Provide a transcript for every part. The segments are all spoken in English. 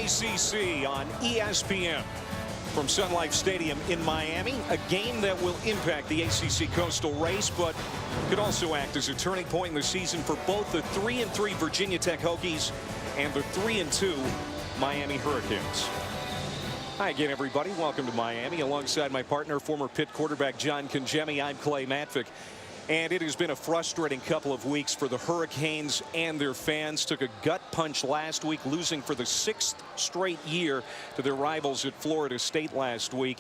ACC on ESPN from Sun Life Stadium in Miami. A game that will impact the ACC Coastal race, but could also act as a turning point in the season for both the 3-3 Virginia Tech Hokies and the 3-2 Miami Hurricanes. Hi again, everybody. Welcome to Miami. Alongside my partner, former Pitt quarterback John Congemi, I'm Clay Matvick. And it has been a frustrating couple of weeks for the Hurricanes and their fans. Took a gut punch last week, losing for the 6th straight year to their rivals at Florida State last week.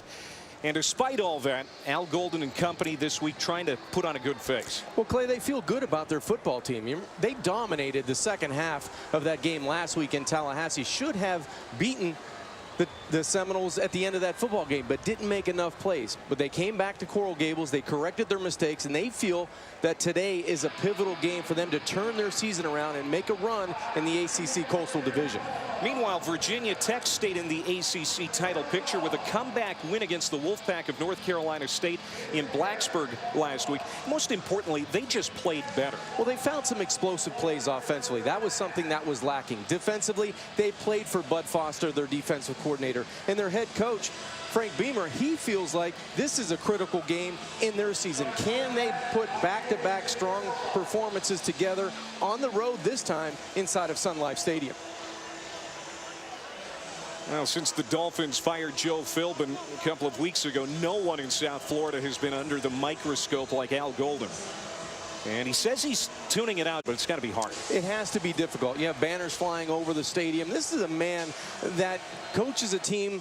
And despite all that, Al Golden and company this week trying to put on a good face. Well, Clay, they feel good about their football team. They dominated the second half of that game last week in Tallahassee. Should have beaten the Seminoles at the end of that football game, but didn't make enough plays. But they came back to Coral Gables, they corrected their mistakes, and they feel that today is a pivotal game for them to turn their season around and make a run in the ACC Coastal Division. Meanwhile, Virginia Tech stayed in the ACC title picture with a comeback win against the Wolfpack of North Carolina State in Blacksburg last week. Most importantly, they just played better. Well, they found some explosive plays offensively. That was something that was lacking. Defensively, they played for Bud Foster, their defensive coordinator, and their head coach, Frank Beamer. He feels like this is a critical game in their season. Can they put back-to-back strong performances together on the road this time inside of Sun Life Stadium? Well, since the Dolphins fired Joe Philbin a couple of weeks ago, no one in South Florida has been under the microscope like Al Golden. And he says he's tuning it out, but it's got to be hard. It has to be difficult. You have banners flying over the stadium. This is a man that coaches a team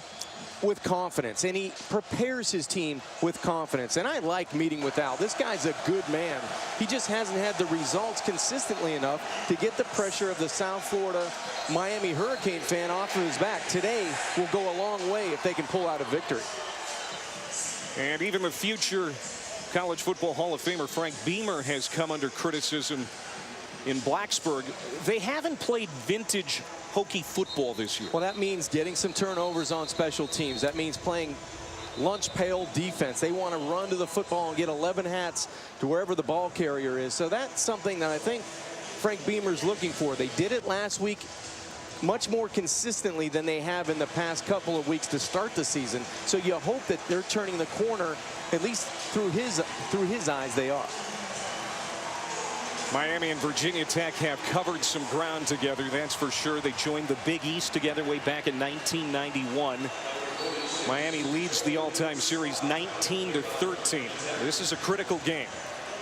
with confidence, and he prepares his team with confidence. And I like meeting with Al. This guy's a good man. He just hasn't had the results consistently enough to get the pressure of the South Florida Miami Hurricane fan off of his back. Today will go a long way if they can pull out a victory. And even the future College Football Hall of Famer Frank Beamer has come under criticism in Blacksburg. They haven't played vintage Hokie football this year. Well, that means getting some turnovers on special teams. That means playing lunch pail defense. They want to run to the football and get 11 hats to wherever the ball carrier is. So that's something that I think Frank Beamer's looking for. They did it last week much more consistently than they have in the past couple of weeks to start the season. So you hope that they're turning the corner, at least through his eyes they are. Miami and Virginia Tech have covered some ground together, that's for sure. They joined the Big East together way back in 1991. Miami leads the all-time series 19-13. This is a critical game.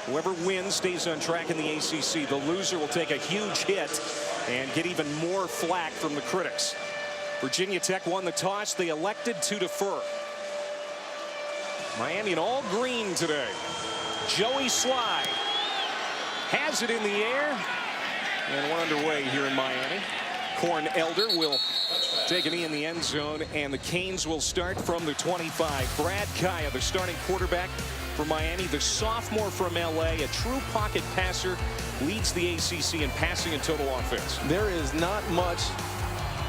Whoever wins stays on track in the ACC. The loser will take a huge hit and get even more flack from the critics. Virginia Tech won the toss. They elected to defer. Miami in all green today. Joey Sly has it in the air, and we're underway here in Miami. Corn Elder will take a knee in the end zone, and the Canes will start from the 25. Brad Kaaya, the starting quarterback for Miami, the sophomore from LA, a true pocket passer, leads the ACC in passing and total offense. There is not much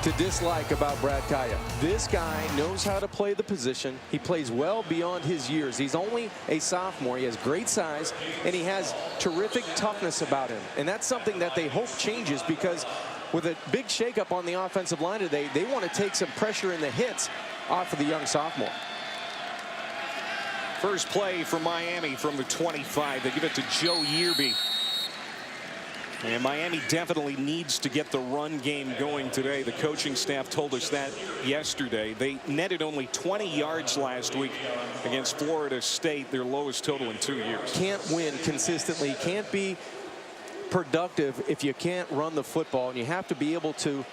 to dislike about Brad Kaaya. This guy knows how to play the position. He plays well beyond his years. He's only a sophomore. He has great size, and he has terrific toughness about him. And that's something that they hope changes, because with a big shakeup on the offensive line today, they want to take some pressure in the hits off of the young sophomore. First play for Miami from the 25. They give it to Joe Yearby. And Miami definitely needs to get the run game going today. The coaching staff told us that yesterday. They netted only 20 yards last week against Florida State, their lowest total in 2 years. Can't win consistently, can't be productive if you can't run the football, and you have to be able to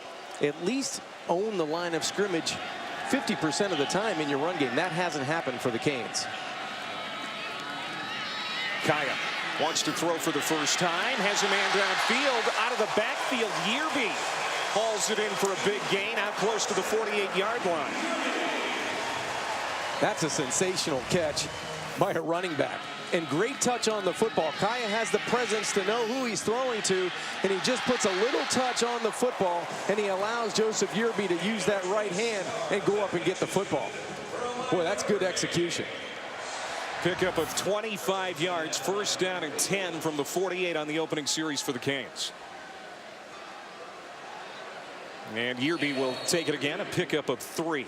at least own the line of scrimmage 50% of the time in your run game. That hasn't happened for the Canes. Kaaya wants to throw for the first time, has a man downfield, out of the backfield. Yearby hauls it in for a big gain out close to the 48-yard line. That's a sensational catch by a running back. And great touch on the football. Kaaya has the presence to know who he's throwing to, and he just puts a little touch on the football, and he allows Joseph Yearby to use that right hand and go up and get the football. Boy, that's good execution. Pickup of 25 yards, first down and 10 from the 48 on the opening series for the Canes. And Yearby will take it again, a pickup of 3.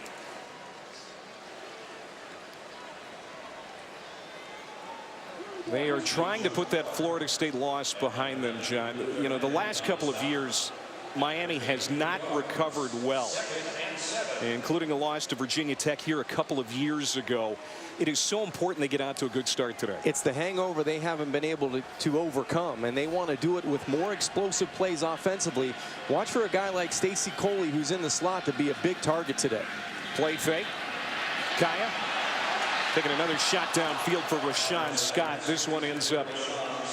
They are trying to put that Florida State loss behind them, John. You know, the last couple of years, Miami has not recovered well, including a loss to Virginia Tech here a couple of years ago. It is so important they get out to a good start today. It's the hangover they haven't been able to overcome, and they want to do it with more explosive plays offensively. Watch for a guy like Stacy Coley, who's in the slot, to be a big target today. Play fake. Kaaya taking another shot downfield for Rashawn Scott. This one ends up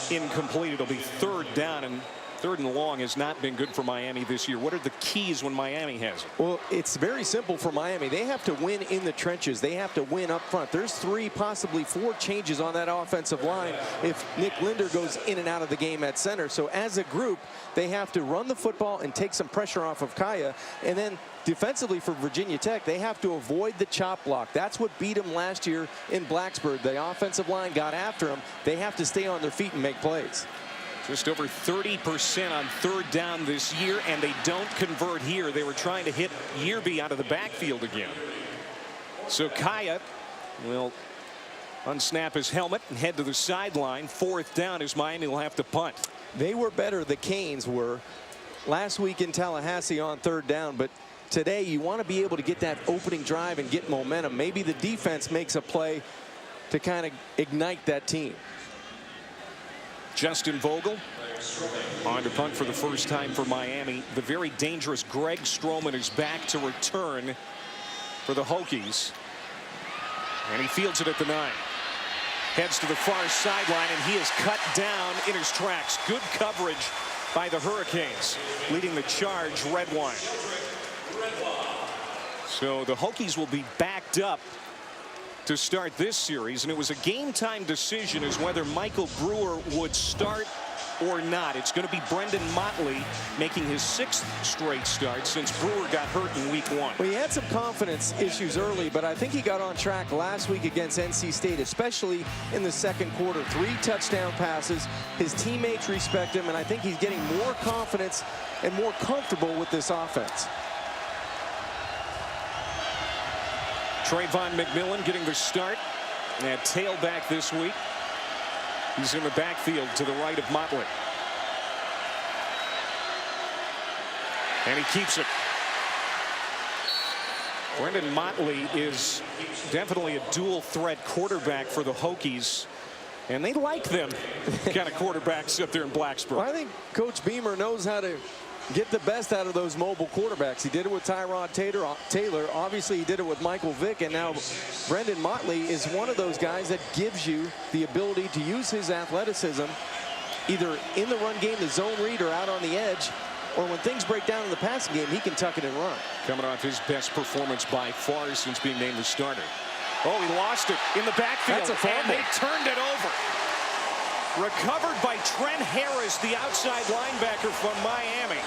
incomplete. It'll be 3rd down, and 3rd and long has not been good for Miami this year. What are the keys when Miami has it? Well, it's very simple for Miami. They have to win in the trenches. They have to win up front. There's 3, possibly 4 changes on that offensive line if Nick Linder goes in and out of the game at center. So as a group, they have to run the football and take some pressure off of Kaaya. And then defensively for Virginia Tech, they have to avoid the chop block. That's what beat them last year in Blacksburg. The offensive line got after them. They have to stay on their feet and make plays. Just over 30% on 3rd down this year, and they don't convert here. They were trying to hit Yearby out of the backfield again. So Kaaya will unsnap his helmet and head to the sideline. 4th down as Miami will have to punt. They were better, the Canes were, last week in Tallahassee on 3rd down, but today you want to be able to get that opening drive and get momentum. Maybe the defense makes a play to kind of ignite that team. Justin Vogel on to punt for the first time for Miami. The very dangerous Greg Stroman is back to return for the Hokies. And he fields it at the 9. Heads to the far sideline, and he is cut down in his tracks. Good coverage by the Hurricanes, leading the charge, Redwine. So the Hokies will be backed up to start this series, and it was a game-time decision as whether Michael Brewer would start or not. It's going to be Brendan Motley making his 6th straight start since Brewer got hurt in week 1. Well, he had some confidence issues early, but I think he got on track last week against NC State, especially in the 2nd quarter. 3 touchdown passes. His teammates respect him, and I think he's getting more confidence and more comfortable with this offense. Trayvon McMillan getting the start at tailback this week. He's in the backfield to the right of Motley. And he keeps it. Brendan Motley is definitely a dual threat quarterback for the Hokies. And they like them kind of quarterbacks up there in Blacksburg. Well, I think Coach Beamer knows how to get the best out of those mobile quarterbacks. He did it with Tyrod Taylor. Obviously, he did it with Michael Vick. And now Brendan Motley is one of those guys that gives you the ability to use his athleticism either in the run game, the zone read, or out on the edge. Or when things break down in the passing game, he can tuck it and run. Coming off his best performance by far since being named the starter. Oh, he lost it in the backfield. That's a fumble. And they turned it over. Recovered by Trent Harris, the outside linebacker from Miami.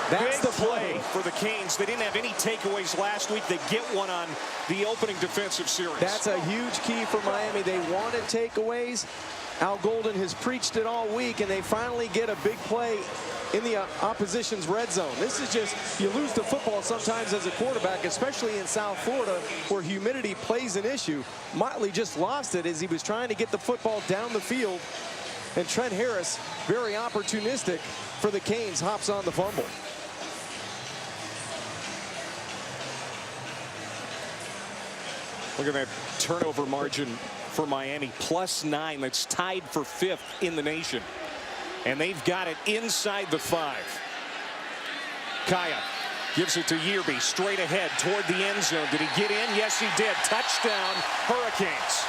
That's Big the play for the Canes. They didn't have any takeaways last week. They get one on the opening defensive series. That's a huge key for Miami. They wanted takeaways. Al Golden has preached it all week, and they finally get a big play in the opposition's red zone. This is just, you lose the football sometimes as a quarterback, especially in South Florida where humidity plays an issue. Motley just lost it as he was trying to get the football down the field, and Trent Harris, very opportunistic for the Canes, hops on the fumble. Look at that turnover margin for Miami, +9. That's tied for 5th in the nation. And they've got it inside the 5. Kaaya gives it to Yearby, straight ahead toward the end zone. Did he get in? Yes, he did. Touchdown, Hurricanes.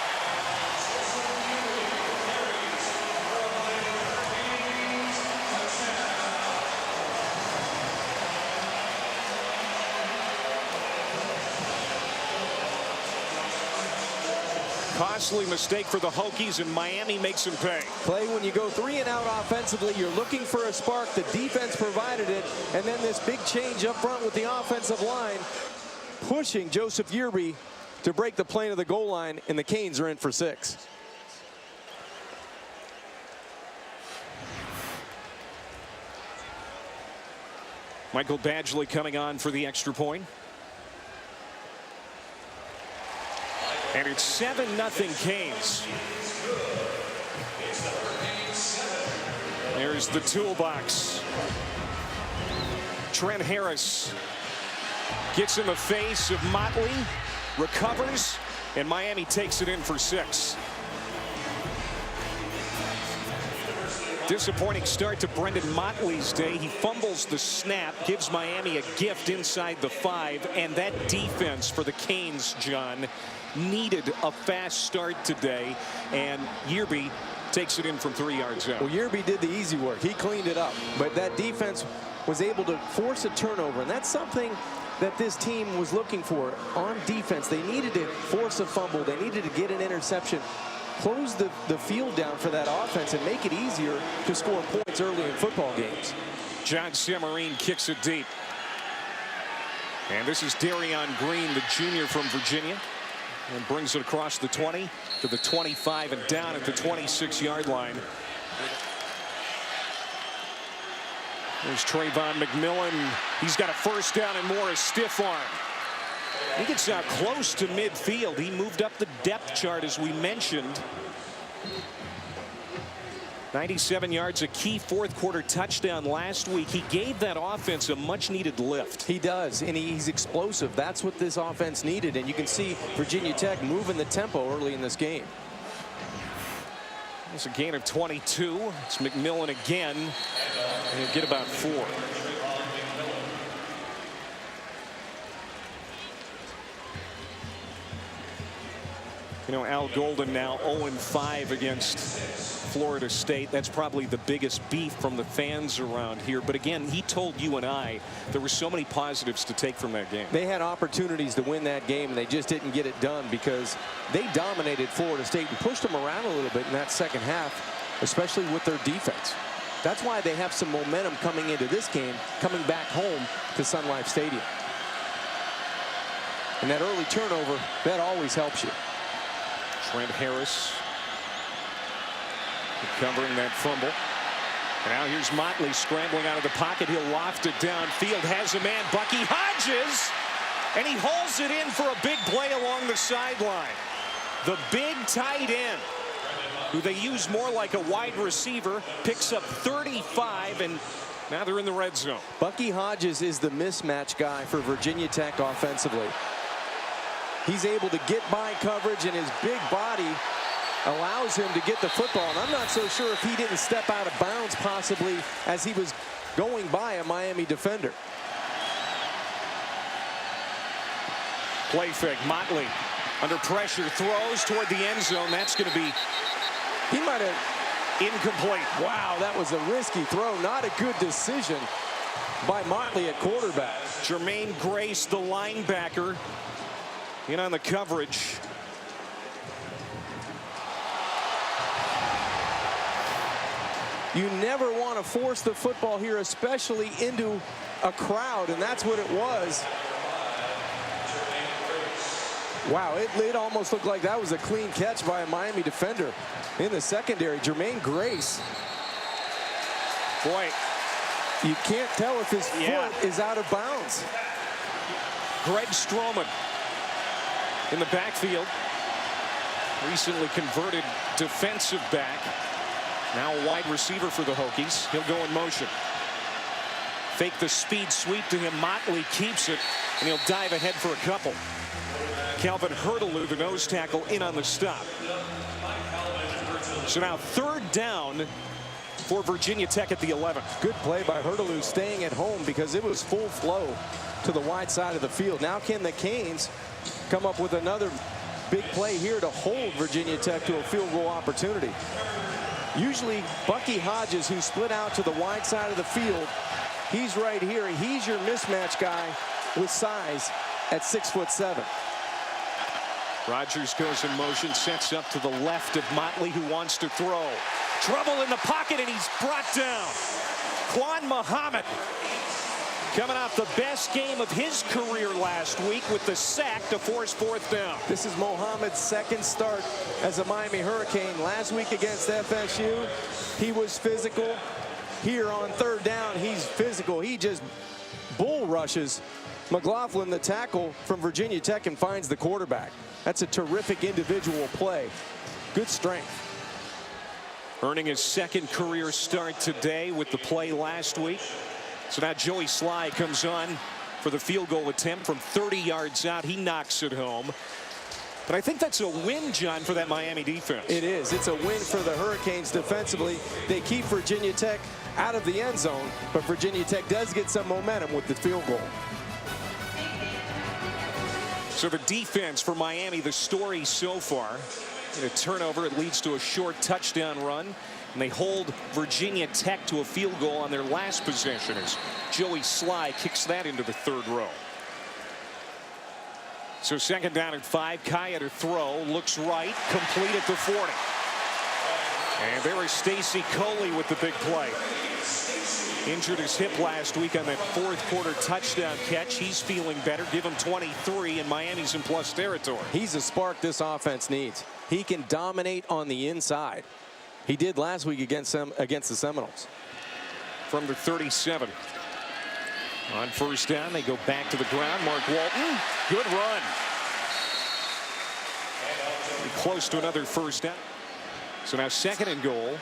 Costly mistake for the Hokies, and Miami makes him pay. Play when you go 3 and out offensively, you're looking for a spark. The defense provided it, and then this big change up front with the offensive line pushing Joseph Yearby to break the plane of the goal line, and the Canes are in for 6. Michael Badgley coming on for the extra point. And it's 7-0 Canes. There's the toolbox. Trent Harris gets in the face of Motley, recovers, and Miami takes it in for 6. Disappointing start to Brendan Motley's day. He fumbles the snap, gives Miami a gift inside the 5, and that defense for the Canes, John, needed a fast start today, and Yearby takes it in from 3 yards out. Well, Yearby did the easy work. He cleaned it up, but that defense was able to force a turnover, and that's something that this team was looking for on defense. They needed to force a fumble. They needed to get an interception, close the field down for that offense, and make it easier to score points early in football games. John Samarine kicks it deep. And this is Darion Green, the junior from Virginia, and brings it across the 20 to the 25 and down at the 26-yard line. There's Trayvon McMillan. He's got a first down and more, a stiff arm. He gets out close to midfield. He moved up the depth chart, as we mentioned. 97 yards, a key fourth-quarter touchdown last week. He gave that offense a much-needed lift. He does, and he's explosive. That's what this offense needed, and you can see Virginia Tech moving the tempo early in this game. It's a gain of 22. It's McMillan again, and he'll get about 4. You know, Al Golden now 0-5 against Florida State. That's probably the biggest beef from the fans around here. But again, he told you and I there were so many positives to take from that game. They had opportunities to win that game, and they just didn't get it done because they dominated Florida State and pushed them around a little bit in that second half, especially with their defense. That's why they have some momentum coming into this game, coming back home to Sun Life Stadium. And that early turnover, that always helps you. Trent Harris recovering that fumble. And now here's Motley scrambling out of the pocket. He'll loft it downfield. Has a man, Bucky Hodges. And he hauls it in for a big play along the sideline. The big tight end, who they use more like a wide receiver, picks up 35, and now they're in the red zone. Bucky Hodges is the mismatch guy for Virginia Tech offensively. He's able to get by coverage, and his big body allows him to get the football. And I'm not so sure if he didn't step out of bounds possibly as he was going by a Miami defender. Play fake. Motley under pressure throws toward the end zone. That's going to be he might have incomplete. Wow, that was a risky throw. Not a good decision by Motley at quarterback. Jermaine Grace, the linebacker, in on the coverage. You never want to force the football here, especially into a crowd, and that's what it was. Wow, it almost looked like that was a clean catch by a Miami defender in the secondary. Jermaine Grace. Boy, you can't tell if his foot is out of bounds. Greg Stroman in the backfield, recently converted defensive back, now a wide receiver for the Hokies. He'll go in motion. Fake the speed sweep to him. Motley keeps it, and he'll dive ahead for a couple. Calvin Hurteloo, the nose tackle, in on the stop. So now third down for Virginia Tech at the 11. Good play by Hurteloo, staying at home because it was full flow to the wide side of the field. Now can the Canes come up with another big play here to hold Virginia Tech to a field goal opportunity? Usually Bucky Hodges, who split out to the wide side of the field, he's right here. He's your mismatch guy with size at 6'7". Rogers goes in motion, sets up to the left of Motley, who wants to throw. Trouble in the pocket, and he's brought down. Quan Muhammad coming off the best game of his career last week with the sack to force fourth down. This is Muhammad's second start as a Miami Hurricane. Last week against FSU, he was physical. Here on third down, he's physical. He just bull rushes McLaughlin, the tackle from Virginia Tech, and finds the quarterback. That's a terrific individual play. Good strength. Earning his second career start today with the play last week. So now Joey Sly comes on for the field goal attempt from 30 yards out. He knocks it home. But I think that's a win, John, for that Miami defense. It is. It's a win for the Hurricanes defensively. They keep Virginia Tech out of the end zone, but Virginia Tech does get some momentum with the field goal. So the defense for Miami, the story so far, in a turnover, it leads to a short touchdown run, and they hold Virginia Tech to a field goal on their last possession as Joey Sly kicks that into the third row. So second down and 5. Kaaya to throw, looks right, complete at the 40. And there is Stacy Coley with the big play. Injured his hip last week on that fourth quarter touchdown catch. He's feeling better. Give him 23, and Miami's in plus territory. He's a spark this offense needs. He can dominate on the inside. He did last week against the Seminoles. From the 37. On first down, they go back to the ground. Mark Walton, good run. Close to another first down. So now second and goal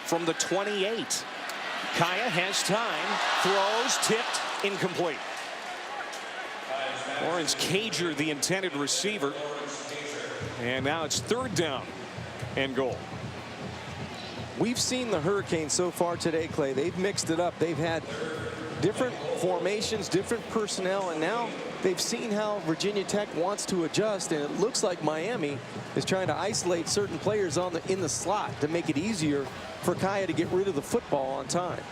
from the 28. Kaaya has time, throws, tipped, incomplete. Lawrence Cager, the intended receiver. And now it's third down and goal. We've seen the Hurricanes so far today, Clay. They've mixed it up. They've had different formations, different personnel, and now they've seen how Virginia Tech wants to adjust, and it looks like Miami is trying to isolate certain players in the slot to make it easier for Kaaya to get rid of the football on time.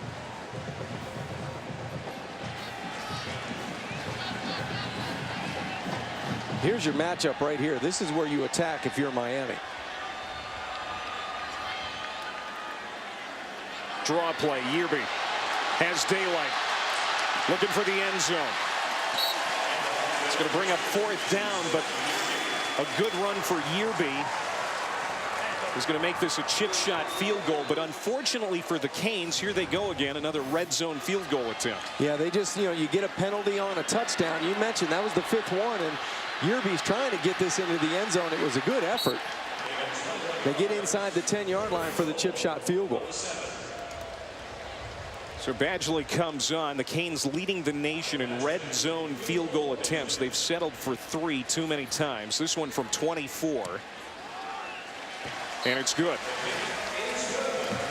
Here's your matchup right here. This is where you attack if you're Miami. Draw play. Yearby has daylight. Looking for the end zone. It's going to bring up fourth down, but a good run for Yearby. Is going to make this a chip shot field goal, but unfortunately for the Canes, here they go again, another red zone field goal attempt. Yeah, they just, you get a penalty on a touchdown. You mentioned that was the 5th one, and Yearby's trying to get this into the end zone. It was a good effort. They get inside the 10-yard line for the chip shot field goal. So Badgley comes on. The Canes leading the nation in red zone field goal attempts. They've settled for 3 too many times. This one from 24. And it's good.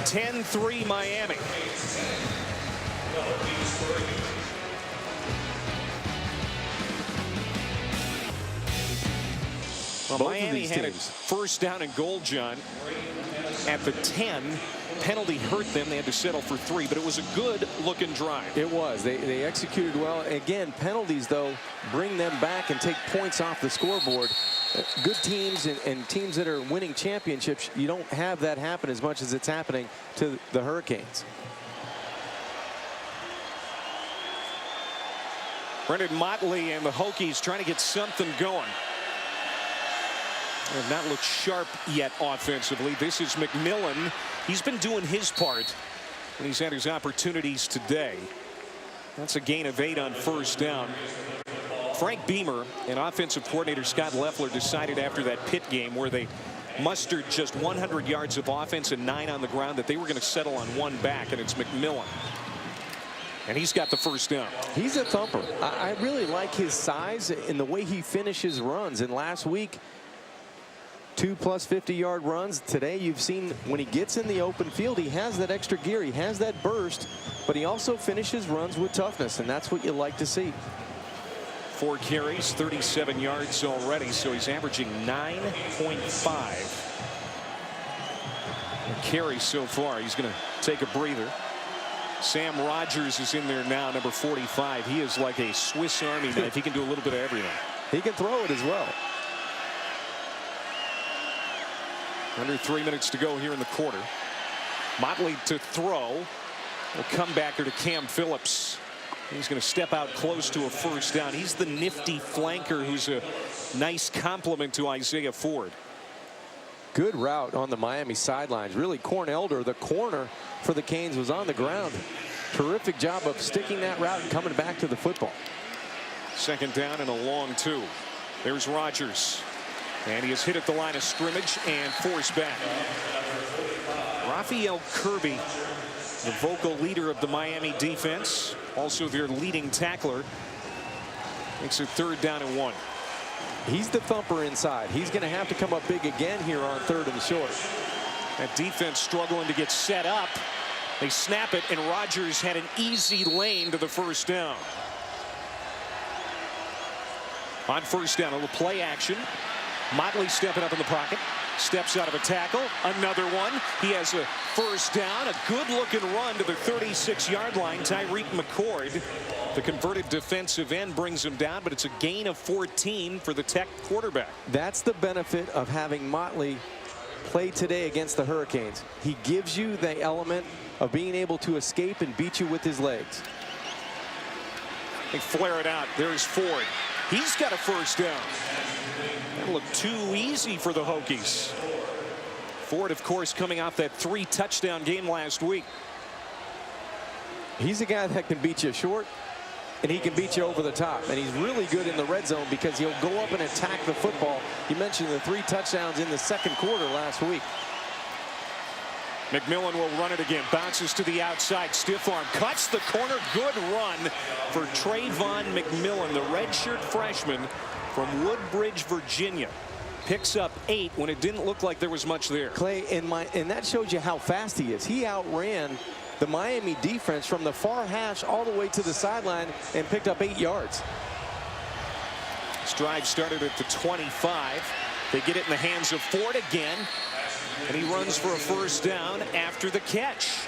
10-3 Miami. Well, Miami had a first down and goal, John, at the 10. Penalty hurt them. They had to settle for 3, but it was a good looking drive. It was. They executed well. Again, penalties, though, bring them back and take points off the scoreboard. Good teams and teams that are winning championships, you don't have that happen as much as it's happening to the Hurricanes. Brendan Motley and the Hokies trying to get something going. Have not looked sharp yet offensively. This is McMillan. He's been doing his part when he's had his opportunities today. That's a gain of 8 on first down. Frank Beamer and offensive coordinator Scott Loeffler decided after that Pitt game where they mustered just 100 yards of offense and 9 on the ground that they were going to settle on one back, and it's McMillan. And he's got the first down. He's a thumper. I really like his size and the way he finishes runs. And last week, 2+ 50-yard runs. Today you've seen when he gets in the open field, he has that extra gear. He has that burst, but he also finishes runs with toughness, and that's what you like to see. 4 carries, 37 yards already, so he's averaging 9.5 carries so far. He's going to take a breather. Sam Rogers is in there now, number 45. He is like a Swiss Army knife. He can do a little bit of everything. He can throw it as well. Under 3 minutes to go here in the quarter. Motley to throw. A comebacker to Cam Phillips. He's going to step out close to a first down. He's the nifty flanker who's a nice complement to Isaiah Ford. Good route on the Miami sidelines. Really, Corn Elder, the corner for the Canes, was on the ground. Terrific job of sticking that route and coming back to the football. Second down and a long 2. There's Rodgers. And he is hit at the line of scrimmage and forced back. Raphael Kirby, the vocal leader of the Miami defense, also their leading tackler, makes it 3rd down and 1. He's the thumper inside. He's going to have to come up big again here on 3rd and short. That defense struggling to get set up. They snap it, and Rodgers had an easy lane to the first down. On first down, a little play action. Motley stepping up in the pocket. Steps out of a tackle. Another one. He has a first down. A good-looking run to the 36-yard line. Tyreek McCord, the converted defensive end, brings him down, but it's a gain of 14 for the Tech quarterback. That's the benefit of having Motley play today against the Hurricanes. He gives you the element of being able to escape and beat you with his legs. They flare it out. There's Ford. He's got a first down. That looked too easy for the Hokies. Ford, of course, coming off that 3-touchdown game last week. He's a guy that can beat you short, and he can beat you over the top. And he's really good in the red zone because he'll go up and attack the football. You mentioned the 3 touchdowns in the second quarter last week. McMillan will run it again. Bounces to the outside. Stiff arm. Cuts the corner. Good run for Trayvon McMillan, the redshirt freshman from Woodbridge, Virginia. Picks up 8 when it didn't look like there was much there. Clay, and that shows you how fast he is. He outran the Miami defense from the far hash all the way to the sideline and picked up 8 yards. This drive started at the 25. They get it in the hands of Ford again. And he runs for a first down after the catch.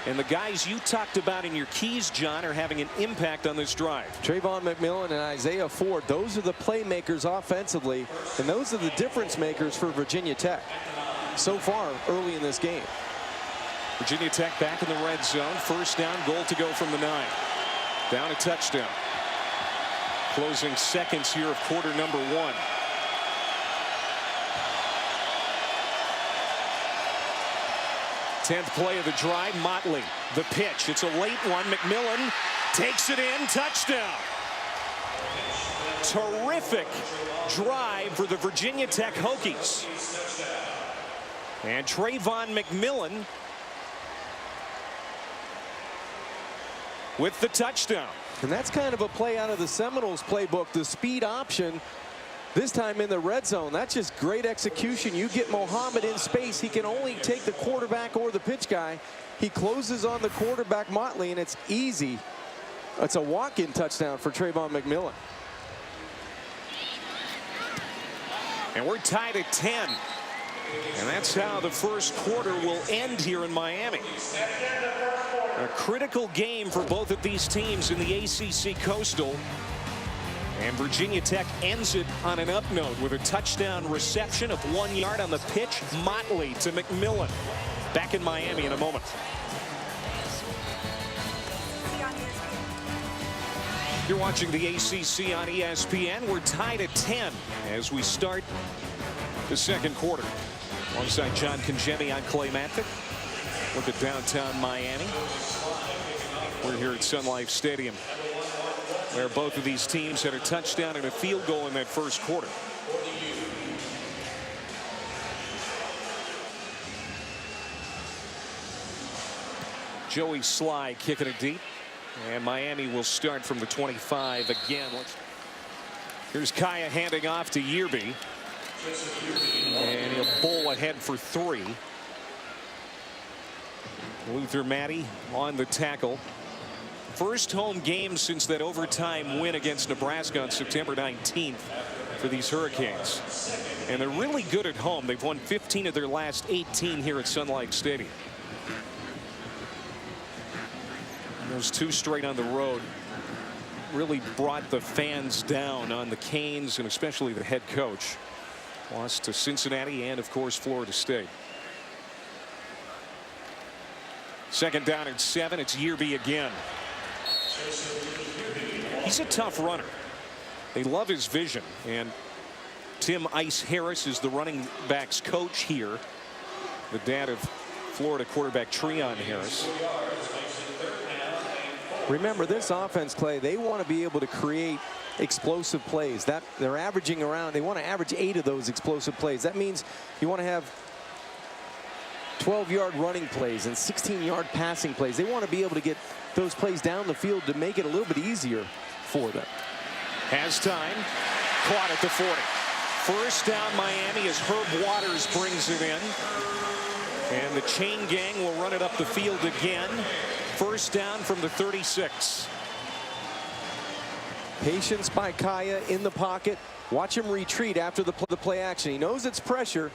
And the guys you talked about in your keys, John, are having an impact on this drive. Trayvon McMillan and Isaiah Ford, those are the playmakers offensively, and those are the difference makers for Virginia Tech so far early in this game. Virginia Tech back in the red zone. First down, goal to go from the 9. Down a touchdown. Closing seconds here of quarter number 1. Tenth play of the drive. Motley, the pitch. It's a late one. McMillan takes it in. Touchdown. Terrific drive for the Virginia Tech Hokies. And Trayvon McMillan with the touchdown. And that's kind of a play out of the Seminoles playbook, the speed option. This time in the red zone. That's just great execution. You get Mohammed in space. He can only take the quarterback or the pitch guy. He closes on the quarterback, Motley, and it's easy. It's a walk-in touchdown for Trayvon McMillan. And we're tied at 10. And that's how the first quarter will end here in Miami. A critical game for both of these teams in the ACC Coastal. And Virginia Tech ends it on an up note with a touchdown reception of 1 yard on the pitch. Motley to McMillan. Back in Miami in a moment. You're watching the ACC on ESPN. We're tied at 10 as we start the second quarter. Alongside John Congemi, I'm Clay Matvick. Look at downtown Miami. We're here at Sun Life Stadium, where both of these teams had a touchdown and a field goal in that first quarter. Joey Sly kicking it deep. And Miami will start from the 25 again. Here's Kaaya handing off to Yearby. And he'll bowl ahead for 3. Luther Matty on the tackle. First home game since that overtime win against Nebraska on September 19th for these Hurricanes. And they're really good at home. They've won 15 of their last 18 here at Sun Life Stadium. Those 2 straight on the road really brought the fans down on the Canes and especially the head coach. Lost to Cincinnati and, of course, Florida State. Second down at 7. It's Yearby again. He's a tough runner. They love his vision. And Tim Ice Harris is the running backs coach here. The dad of Florida quarterback Treon Harris. Remember, this offense, Clay, they want to be able to create explosive plays. That they're averaging around, they want to average 8 of those explosive plays. That means you want to have 12-yard running plays and 16-yard passing plays. They want to be able to get those plays down the field to make it a little bit easier for them. Has time. Caught at the 40. First down Miami as Herb Waters brings it in. And the chain gang will run it up the field again. First down from the 36. Patience by Kaaya in the pocket. Watch him retreat after the play action. He knows it's pressure,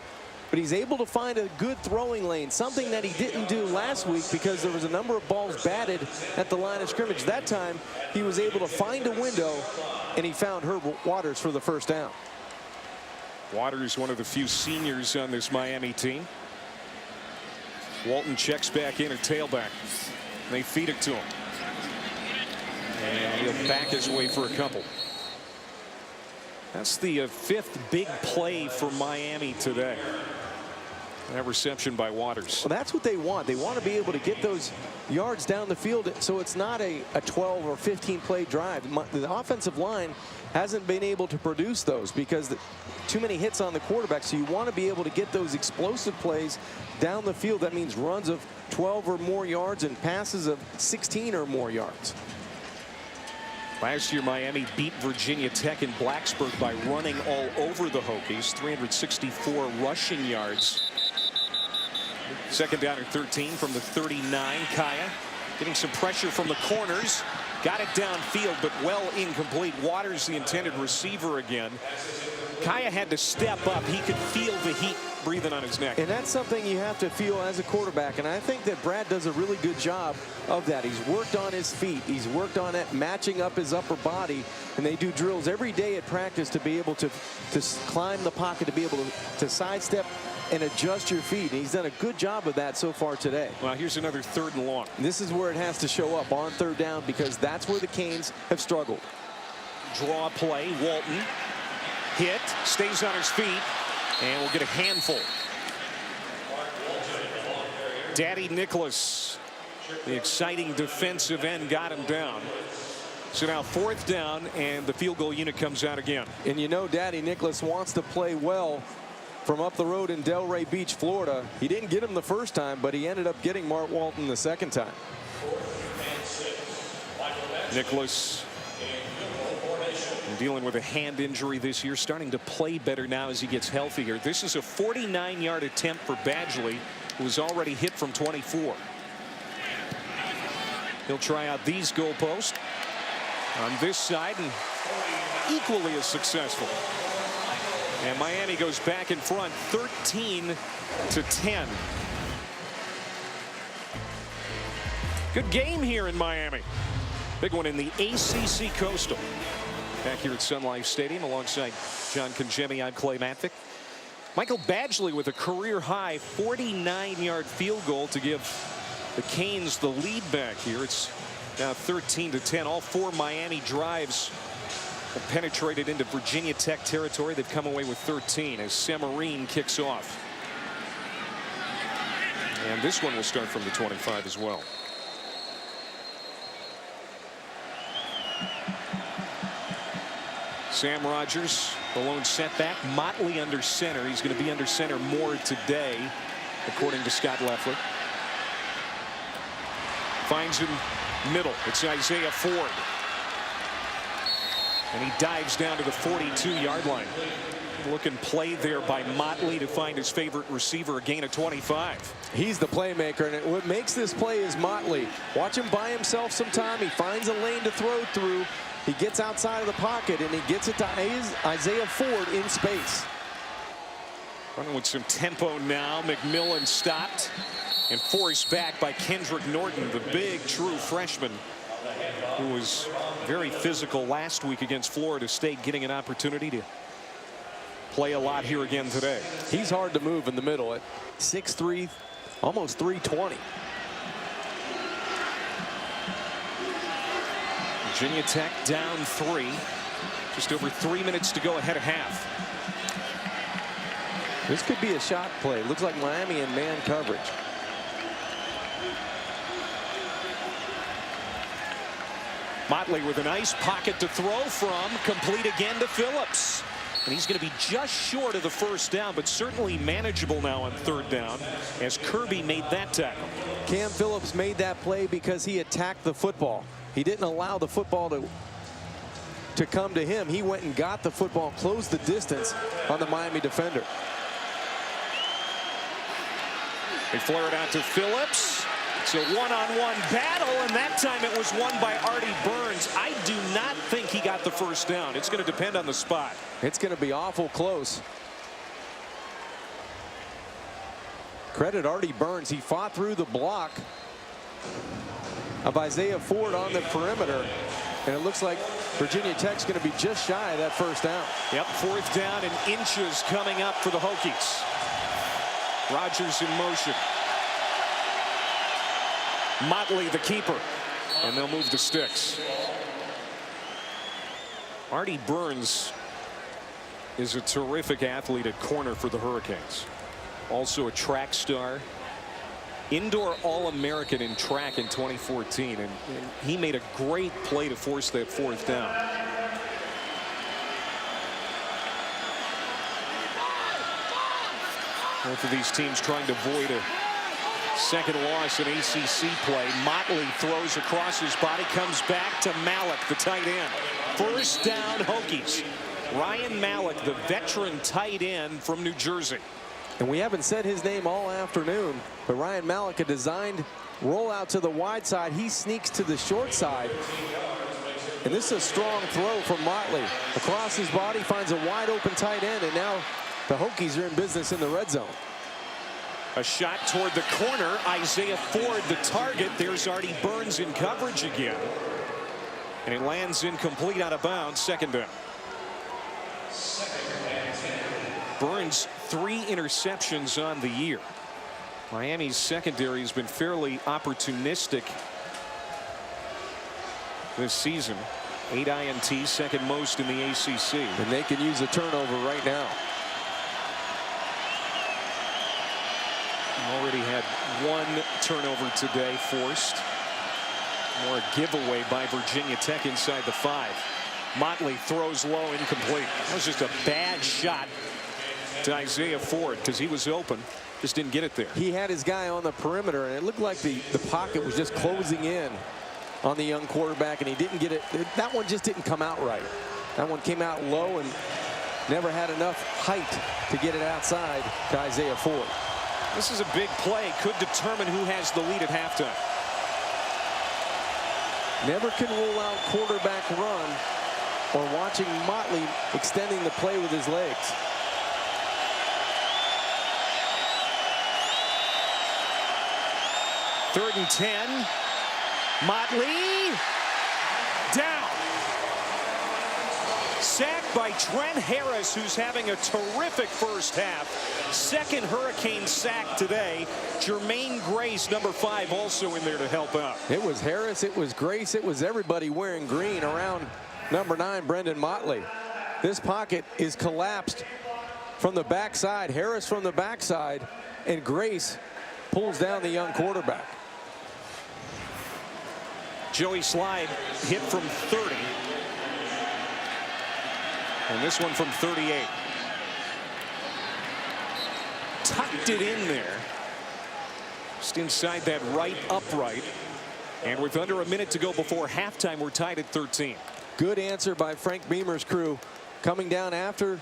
but he's able to find a good throwing lane, something that he didn't do last week because there was a number of balls batted at the line of scrimmage. That time, he was able to find a window, and he found Herb Waters for the first down. Waters, one of the few seniors on this Miami team. Walton checks back in at tailback. They feed it to him. And he'll back his way for a couple. That's the 5th big play for Miami today. That reception by Waters. Well, that's what they want. They want to be able to get those yards down the field so it's not a 12 or 15 play drive. The offensive line hasn't been able to produce those because too many hits on the quarterback. So you want to be able to get those explosive plays down the field. That means runs of 12 or more yards and passes of 16 or more yards. Last year, Miami beat Virginia Tech in Blacksburg by running all over the Hokies. 364 rushing yards. Second down and 13 from the 39. Kaaya getting some pressure from the corners. Got it downfield, but well incomplete. Waters, the intended receiver again. Kaaya had to step up. He could feel the heat breathing on his neck. And that's something you have to feel as a quarterback. And I think that Brad does a really good job of that. He's worked on his feet. He's worked on it, matching up his upper body. And they do drills every day at practice to be able to climb the pocket, to be able to sidestep and adjust your feet. And he's done a good job of that so far today. Well, here's another 3rd and long. This is where it has to show up on 3rd down because that's where the Canes have struggled. Draw play. Walton hit, stays on his feet, and we'll get a handful. Daddy Nicholas, the exciting defensive end, got him down. So now 4th down, and the field goal unit comes out again. And you know Daddy Nicholas wants to play well from up the road in Delray Beach, Florida. He didn't get him the first time, but he ended up getting Mark Walton the second time. Nicholas dealing with a hand injury this year, starting to play better now as he gets healthier. This is a 49-yard attempt for Badgley, who was already hit from 24. He'll try out these goalposts on this side and equally as successful. And Miami goes back in front 13-10. Good game here in Miami. Big one in the ACC Coastal. Back here at Sun Life Stadium alongside John Congemi, I'm Clay Matvick. Michael Badgley with a career-high 49-yard field goal to give the Canes the lead back here. It's now 13-10. All 4 Miami drives have penetrated into Virginia Tech territory. They've come away with 13 as Samarine kicks off. And this one will start from the 25 as well. Sam Rogers, the lone setback. Motley under center. He's going to be under center more today, according to Scott Leffler. Finds him middle. It's Isaiah Ford. And he dives down to the 42-yard line. Looking play there by Motley to find his favorite receiver, a gain of 25. He's the playmaker, and what makes this play is Motley. Watch him by himself sometime. He finds a lane to throw through. He gets outside of the pocket, and he gets it to Isaiah Ford in space. Running with some tempo now. McMillan stopped and forced back by Kendrick Norton, the big true freshman who was very physical last week against Florida State, getting an opportunity to play a lot here again today. He's hard to move in the middle at 6'3", almost 320. Virginia Tech down 3. Just over 3 minutes to go ahead of half. This could be a shot play. Looks like Miami in man coverage. Motley with a nice pocket to throw from. Complete again to Phillips. And he's going to be just short of the first down, but certainly manageable now on third down as Kirby made that tackle. Cam Phillips made that play because he attacked the football. He didn't allow the football to come to him. He went and got the football, closed the distance on the Miami defender. They flare it out to Phillips. It's a one-on-one battle, and that time it was won by Artie Burns. I do not think he got the first down. It's going to depend on the spot. It's going to be awful close. Credit Artie Burns. He fought through the block of Isaiah Ford on the perimeter, and it looks like Virginia Tech's going to be just shy of that first down. Yep, fourth down and inches coming up for the Hokies. Rodgers in motion. Motley the keeper, and they'll move the sticks. Artie Burns is a terrific athlete at corner for the Hurricanes. Also a track star. Indoor All-American in track in 2014, and he made a great play to force that fourth down. Both of these teams trying to avoid a second loss in ACC play. Motley throws across his body, comes back to Malik, the tight end. First down, Hokies. Ryan Malik, the veteran tight end from New Jersey. And we haven't said his name all afternoon, but Ryan Malik, a designed rollout to the wide side. He sneaks to the short side. And this is a strong throw from Motley. Across his body, finds a wide open tight end, and now the Hokies are in business in the red zone. A shot toward the corner. Isaiah Ford the target. There's Artie Burns in coverage again. And it lands incomplete, out of bounds. Second down. Burns 3 interceptions on the year. Miami's secondary has been fairly opportunistic this season. 8 INTs, second most in the ACC. And they can use a turnover right now. Already had 1 turnover today forced. More a giveaway by Virginia Tech inside the 5. Motley throws low, incomplete. That was just a bad shot to Isaiah Ford because he was open, just didn't get it there. He had his guy on the perimeter, and it looked like the pocket was just closing in on the young quarterback, and he didn't get it. That one just didn't come out right. That one came out low and never had enough height to get it outside to Isaiah Ford. This is a big play, could determine who has the lead at halftime. Never can rule out quarterback run or watching Motley extending the play with his legs. Third and 10. Motley down. Sacked by Trent Harris, who's having a terrific first half. Second Hurricane sack today. Jermaine Grace, number 5, also in there to help out. It was Harris, it was Grace, it was everybody wearing green around number 9, Brendan Motley. This pocket is collapsed from the backside. Harris from the backside, and Grace pulls down the young quarterback. Joey Slide hit from 30. And this one from 38. Tucked it in there. Just inside that right upright. And with under a minute to go before halftime, we're tied at 13. Good answer by Frank Beamer's crew. Coming down after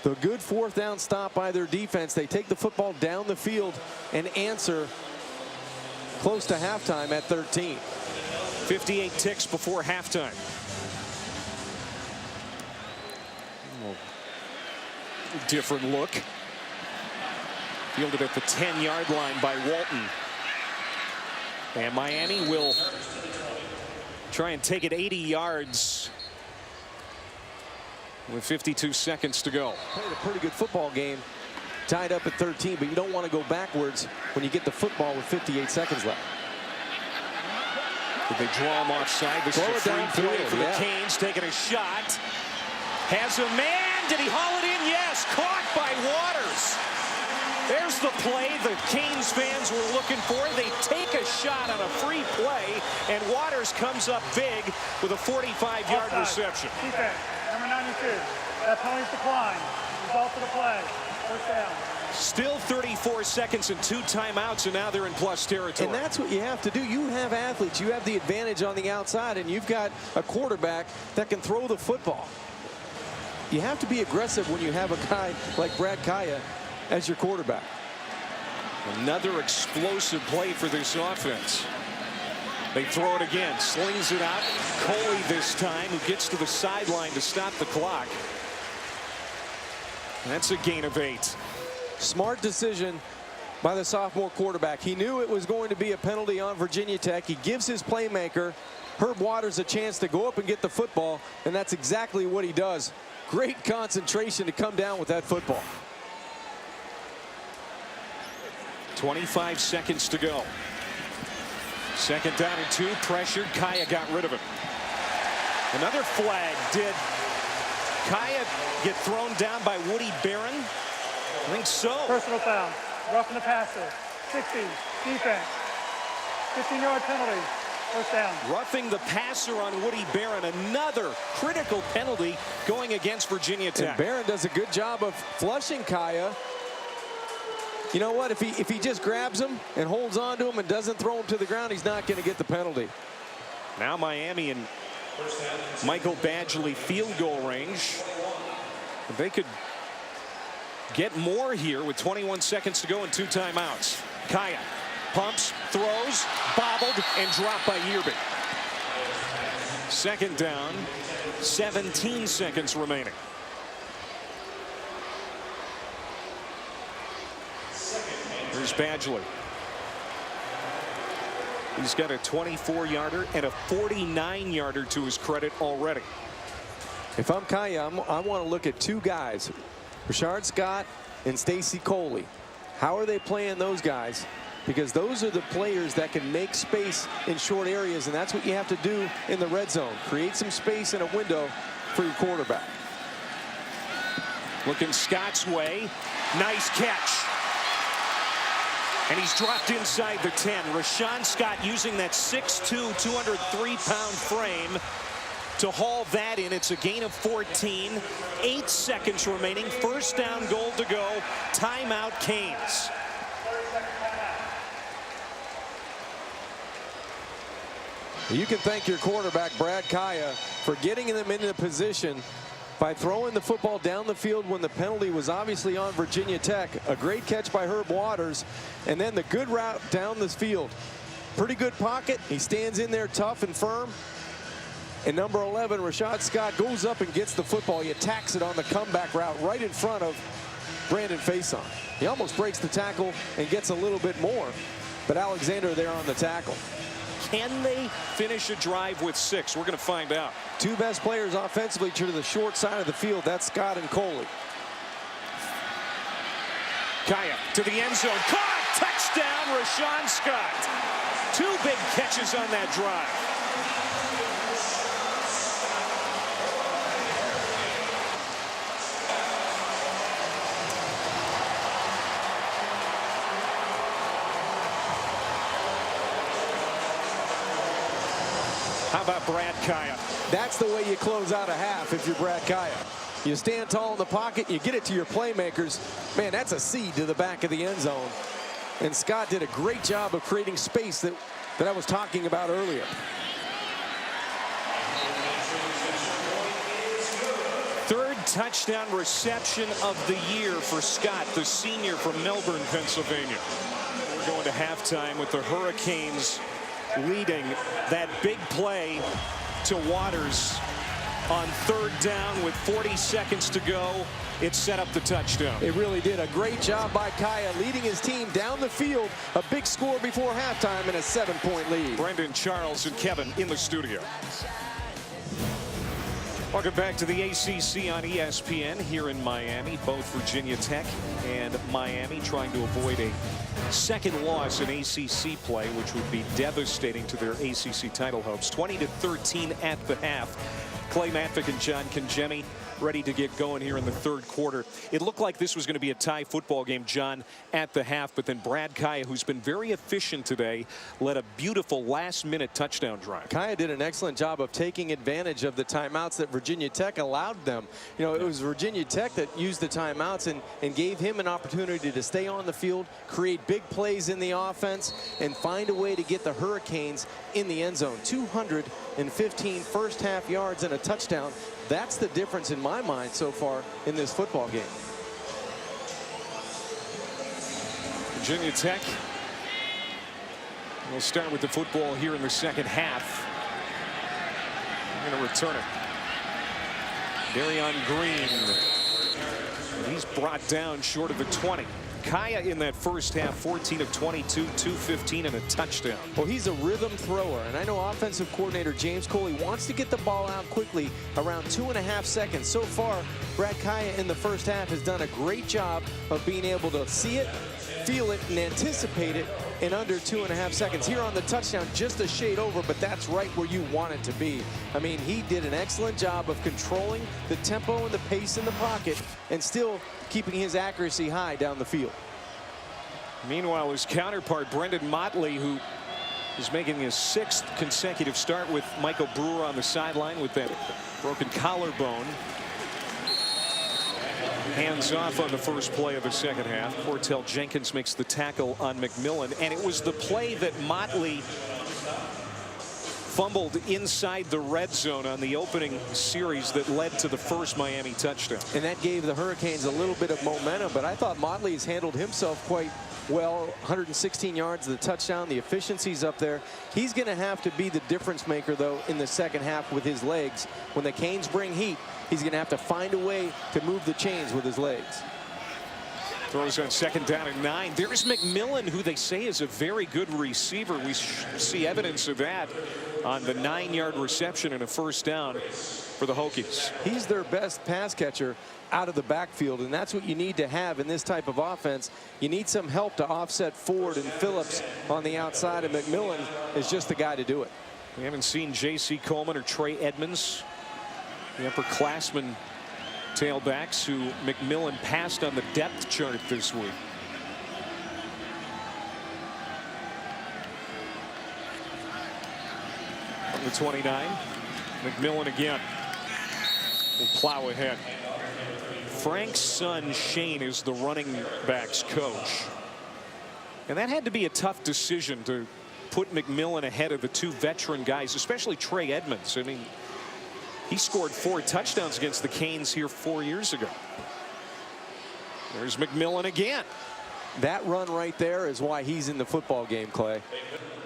the good fourth down stop by their defense. They take the football down the field and answer close to halftime at 13. 58 ticks before halftime. Different look. Fielded at the 10-yard line by Walton. And Miami will try and take it 80 yards with 52 seconds to go. Played a pretty good football game. Tied up at 13, but you don't want to go backwards when you get the football with 58 seconds left. Did they draw him offside? This is a free play for the Canes, taking a shot. Has a man. Did he haul it in? Yes. Caught by Waters. There's Here's the play the Canes fans were looking for. They take a shot on a free play, and Waters comes up big with a 45-yard reception. Defense, number 92. That penalty's declined. Result of the play. First down. Still 34 seconds and 2 timeouts, and now they're in plus territory. And that's what you have to do. You have athletes. You have the advantage on the outside, and you've got a quarterback that can throw the football. You have to be aggressive when you have a guy like Brad Kaaya as your quarterback. Another explosive play for this offense. They throw it again. Slings it out. Coley this time, who gets to the sideline to stop the clock. That's a gain of 8. Smart decision by the sophomore quarterback. He knew it was going to be a penalty on Virginia Tech. He gives his playmaker, Herb Waters, a chance to go up and get the football, and that's exactly what he does. Great concentration to come down with that football. 25 seconds to go. Second down and 2. Pressured. Kaaya got rid of it. Another flag. Did Kaaya get thrown down by Woody Barron? I think so. Personal foul. Roughing the passer. 60. Defense. 15-yard penalty. First down. Roughing the passer on Woody Barron. Another critical penalty going against Virginia Tech. And Barron does a good job of flushing Kaaya. You know what? If he just grabs him and holds on to him and doesn't throw him to the ground, he's not going to get the penalty. Now Miami and Michael Badgley field goal range. If they could get more here with 21 seconds to go and 2 timeouts. Kaaya pumps, throws, bobbled, and dropped by Yearby. Second down, 17 seconds remaining. Here's Badgley. He's got a 24-yarder and a 49-yarder to his credit already. If I'm Kaaya, I want to look at 2 guys, Rashard Scott and Stacy Coley. How are they playing those guys? Because those are the players that can make space in short areas, and that's what you have to do in the red zone. Create some space in a window for your quarterback. Looking Scott's way. Nice catch. And he's dropped inside the 10. Rashawn Scott using that 6'2", 203-pound frame to haul that in. It's a gain of 14. 8 seconds remaining. First down, goal to go. Timeout, Canes. You can thank your quarterback, Brad Kaaya, for getting them into the position by throwing the football down the field when the penalty was obviously on Virginia Tech. A great catch by Herb Waters, and then the good route down this field. Pretty good pocket. He stands in there tough and firm. And number 11, Rashad Scott, goes up and gets the football. He attacks it on the comeback route right in front of Brandon Faison. He almost breaks the tackle and gets a little bit more, but Alexander there on the tackle. Can they finish a drive with 6? We're going to find out. 2 best players offensively to the short side of the field. That's Scott and Coley. Kaaya to the end zone. Caught! Touchdown, Rashawn Scott. 2 big catches on that drive. How about Brad Kaaya? That's the way you close out a half if you're Brad Kaaya. You stand tall in the pocket, you get it to your playmakers. Man, that's a seed to the back of the end zone. And Scott did a great job of creating space that I was talking about earlier. Third touchdown reception of the year for Scott, the senior from Melbourne, Pennsylvania. We're going to halftime with the Hurricanes leading. That big play to Waters on 3rd down with 40 seconds to go. It set up the touchdown. It really did. A great job by Kaaya leading his team down the field. A big score before halftime and a 7-point lead. Brendan, Charles, and Kevin in the studio. Welcome back to the ACC on ESPN here in Miami. Both Virginia Tech and Miami trying to avoid a second loss in ACC play, which would be devastating to their ACC title hopes. 20-13 at the half. Clay Matvick and John Congemi ready to get going here in the third quarter. It looked like this was going to be a tie football game, John, at the half, but then Brad Kaaya, who's been very efficient today, led a beautiful last-minute touchdown drive. Kaaya did an excellent job of taking advantage of the timeouts that Virginia Tech allowed them. You know, it was Virginia Tech that used the timeouts and gave him an opportunity to stay on the field, create big plays in the offense, and find a way to get the Hurricanes in the end zone. 215 first half yards and a touchdown. That's the difference in my mind so far in this football game. Virginia Tech will start with the football here in the second half. They're going to return it. Darion Green. He's brought down short of the 20. Kaaya in that first half, 14 of 22, 215 and a touchdown. Well, he's a rhythm thrower, and I know offensive coordinator James Coley wants to get the ball out quickly, around 2.5 seconds. So far, Brad Kaaya in the first half has done a great job of being able to see it, feel it, and anticipate it in under 2.5 seconds. Here on the touchdown, just a shade over, but that's right where you want it to be. I mean, he did an excellent job of controlling the tempo and the pace in the pocket and still keeping his accuracy high down the field. Meanwhile, his counterpart, Brendan Motley, who is making his 6th consecutive start with Michael Brewer on the sideline with that broken collarbone. Hands off on the first play of the second half. Cortell Jenkins makes the tackle on McMillan, and it was the play that Motley fumbled inside the red zone on the opening series that led to the first Miami touchdown. And that gave the Hurricanes a little bit of momentum, but I thought Motley has handled himself quite well. 116 yards, the touchdown, the efficiency's up there. He's going to have to be the difference maker, though, in the second half with his legs. When the Canes bring heat, he's going to have to find a way to move the chains with his legs. Throws on second down and 9. There's McMillan, who they say is a very good receiver. We see evidence of that on the 9-yard reception and a first down for the Hokies. He's their best pass catcher out of the backfield, and that's what you need to have in this type of offense. You need some help to offset Ford and Phillips on the outside, and McMillan is just the guy to do it. We haven't seen J.C. Coleman or Trey Edmonds, the upperclassmen tailbacks who McMillan passed on the depth chart this week. On the 29, McMillan again will plow ahead. Frank's son Shane is the running backs coach, and that had to be a tough decision to put McMillan ahead of the 2 veteran guys, especially Trey Edmonds. I mean, he scored 4 touchdowns against the Canes here 4 years ago. There's McMillan again. That run right there is why he's in the football game, Clay.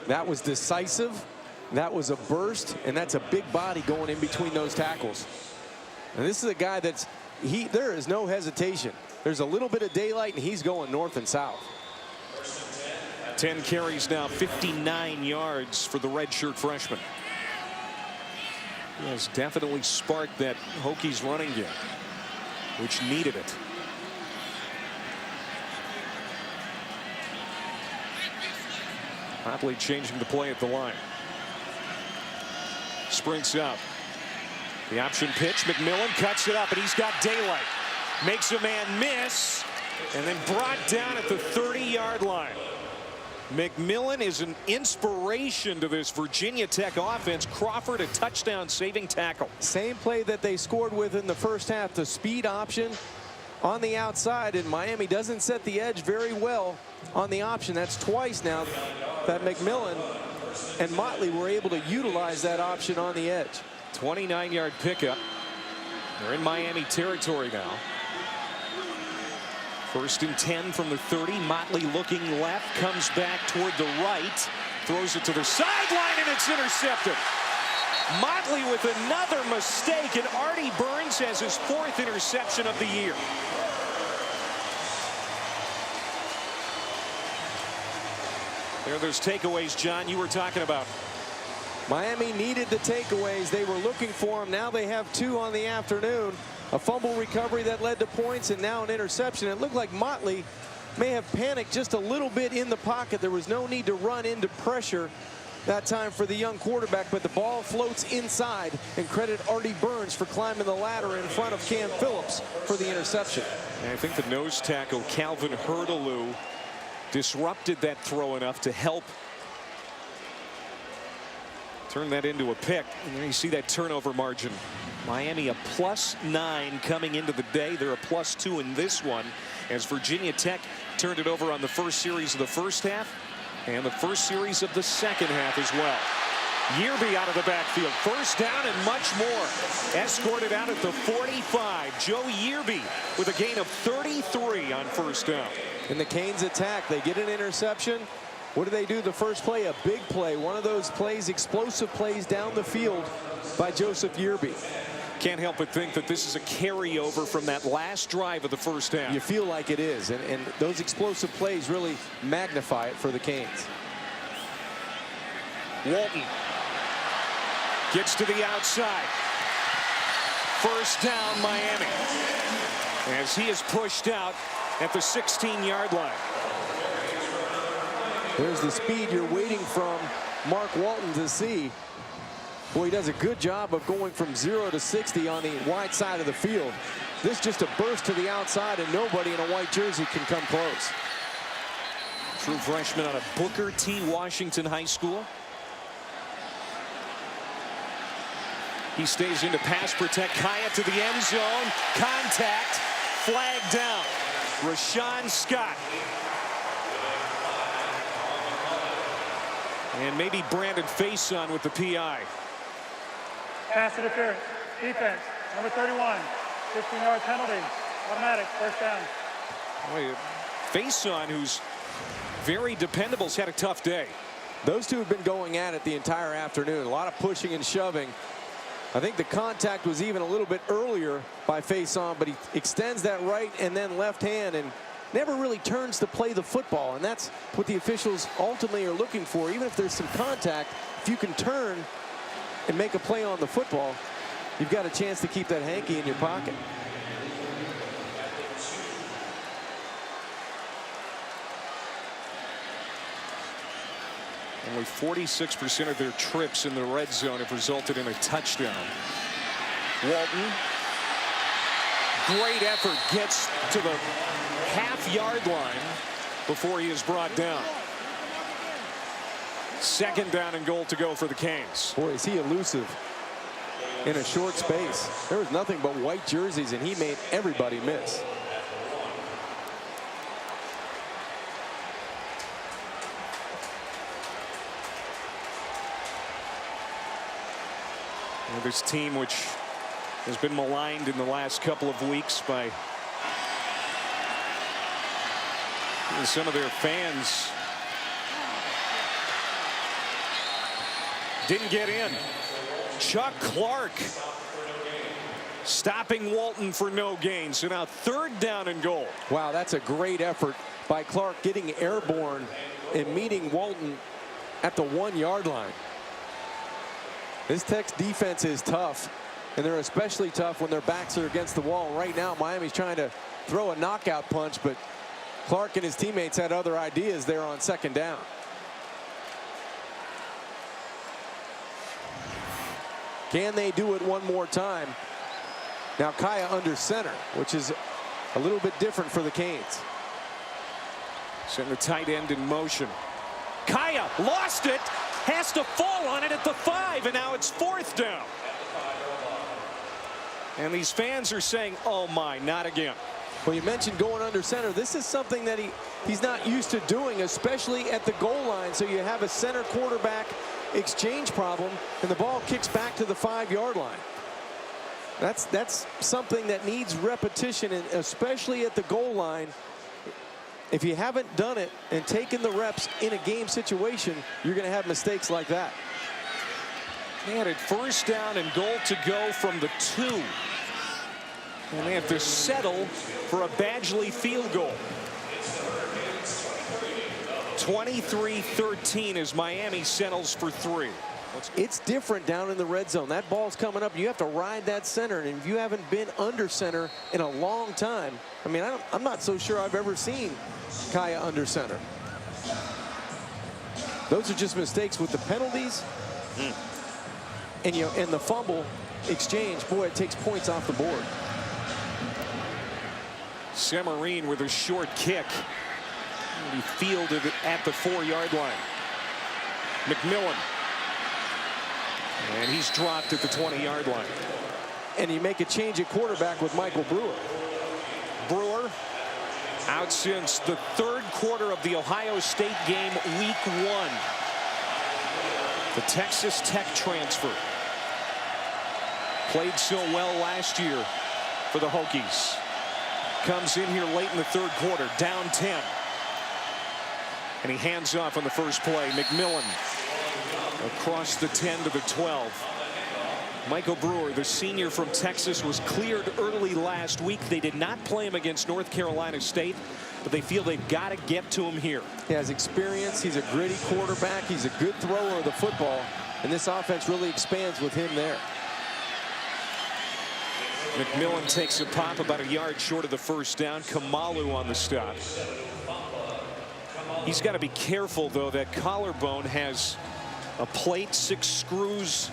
That was decisive. That was a burst, and that's a big body going in between those tackles. And this is a guy that's there is no hesitation. There's a little bit of daylight, and he's going north and south. 10 carries now, 59 yards for the redshirt freshman. He has definitely sparked that Hokies running game, which needed it. Motley changing the play at the line. Sprints up. The option pitch. McMillan cuts it up, and he's got daylight. Makes a man miss, and then brought down at the 30-yard line. McMillan is an inspiration to this Virginia Tech offense. Crawford, a touchdown-saving tackle. Same play that they scored with in the first half, the speed option on the outside, and Miami doesn't set the edge very well on the option. That's twice now that McMillan and Motley were able to utilize that option on the edge. 29-yard pickup. They're in Miami territory now. First and 10 from the 30. Motley looking left, comes back toward the right, throws it to the sideline, and it's intercepted. Motley with another mistake, and Artie Burns has his 4th interception of the year. There are those takeaways, John, you were talking about. Miami needed the takeaways. They were looking for them. Now they have 2 on the afternoon. A fumble recovery that led to points, and now an interception. It looked like Motley may have panicked just a little bit in the pocket. There was no need to run into pressure that time for the young quarterback, but the ball floats inside, and credit Artie Burns for climbing the ladder in front of Cam Phillips for the interception. And I think the nose tackle, Calvin Hurtaloo, disrupted that throw enough to help turn that into a pick. And there you see that turnover margin. Miami a +9 coming into the day. They're a +2 in this one, as Virginia Tech turned it over on the first series of the first half and the first series of the second half as well. Yearby out of the backfield, first down and much more. Escorted out at the 45. Joe Yearby with a gain of 33 on first down. In the Canes attack, they get an interception. What do they do the first play? A big play. One of those plays, explosive plays down the field by Joseph Yearby. Can't help but think that this is a carryover from that last drive of the first half. You feel like it is, and those explosive plays really magnify it for the Canes. Walton gets to the outside. First down, Miami, as he is pushed out at the 16-yard line. There's the speed you're waiting from Mark Walton to see. Boy, he does a good job of going from 0 to 60 on the wide side of the field. This just a burst to the outside, and nobody in a white jersey can come close. True freshman out of Booker T. Washington High School. He stays into pass protect. Kaaya to the end zone. Contact. Flag down. Rashawn Scott. And maybe Brandon Faison with the PI. Pass interference. Defense. Number 31. 15-yard penalty. Automatic. First down. Faison, who's very dependable, has had a tough day. Those two have been going at it the entire afternoon. A lot of pushing and shoving. I think the contact was even a little bit earlier by Faison, but he extends that right and then left hand and never really turns to play the football. And that's what the officials ultimately are looking for. Even if there's some contact, if you can turn and make a play on the football, you've got a chance to keep that hanky in your pocket. Only 46% of their trips in the red zone have resulted in a touchdown. Walton, great effort, gets to the half-yard line before he is brought down. Second down and goal to go for the Canes. Boy, is he elusive in a short space. There was nothing but white jerseys, and he made everybody miss. This team, which has been maligned in the last couple of weeks by some of their fans, didn't get in. Chuck Clark stopping Walton for no gain. So now third down and goal. Wow, that's a great effort by Clark, getting airborne and meeting Walton at the 1-yard line. This Tech's defense is tough, and they're especially tough when their backs are against the wall. Right now, Miami's trying to throw a knockout punch, but Clark and his teammates had other ideas there on second down. Can they do it one more time? Now Kaaya under center, which is a little bit different for the Canes. Send the tight end in motion. Kaaya lost it, has to fall on it at the 5, and now it's fourth down. And these fans are saying, oh my, not again. Well, you mentioned going under center. This is something that he's not used to doing, especially at the goal line. So you have a center quarterback exchange problem, and the ball kicks back to the 5-yard line. That's something that needs repetition, and especially at the goal line. If you haven't done it and taken the reps in a game situation, you're going to have mistakes like that. They had it first down and goal to go from the 2. And they have to settle for a Badgley field goal. 23-13 as Miami settles for 3. It's different down in the red zone. That ball's coming up. You have to ride that center. And if you haven't been under center in a long time, I mean, I'm not so sure I've ever seen Kaaya under center. Those are just mistakes with the penalties. And and the fumble exchange, boy, it takes points off the board. Semarine with a short kick. He fielded it at the 4-yard line. McMillan. And he's dropped at the 20-yard line. And you make a change at quarterback with Michael Brewer. Brewer out since the 3rd quarter of the Ohio State game, week 1. The Texas Tech transfer. Played so well last year for the Hokies. Comes in here late in the 3rd quarter, down 10. And he hands off on the first play. McMillan across the 10 to the 12. Michael Brewer, the senior from Texas, was cleared early last week. They did not play him against North Carolina State, but they feel they've got to get to him here. He has experience. He's a gritty quarterback. He's a good thrower of the football, and this offense really expands with him there. McMillan takes a pop about a yard short of the first down. Kamalu on the stop. He's got to be careful, though. That collarbone has a plate, 6 screws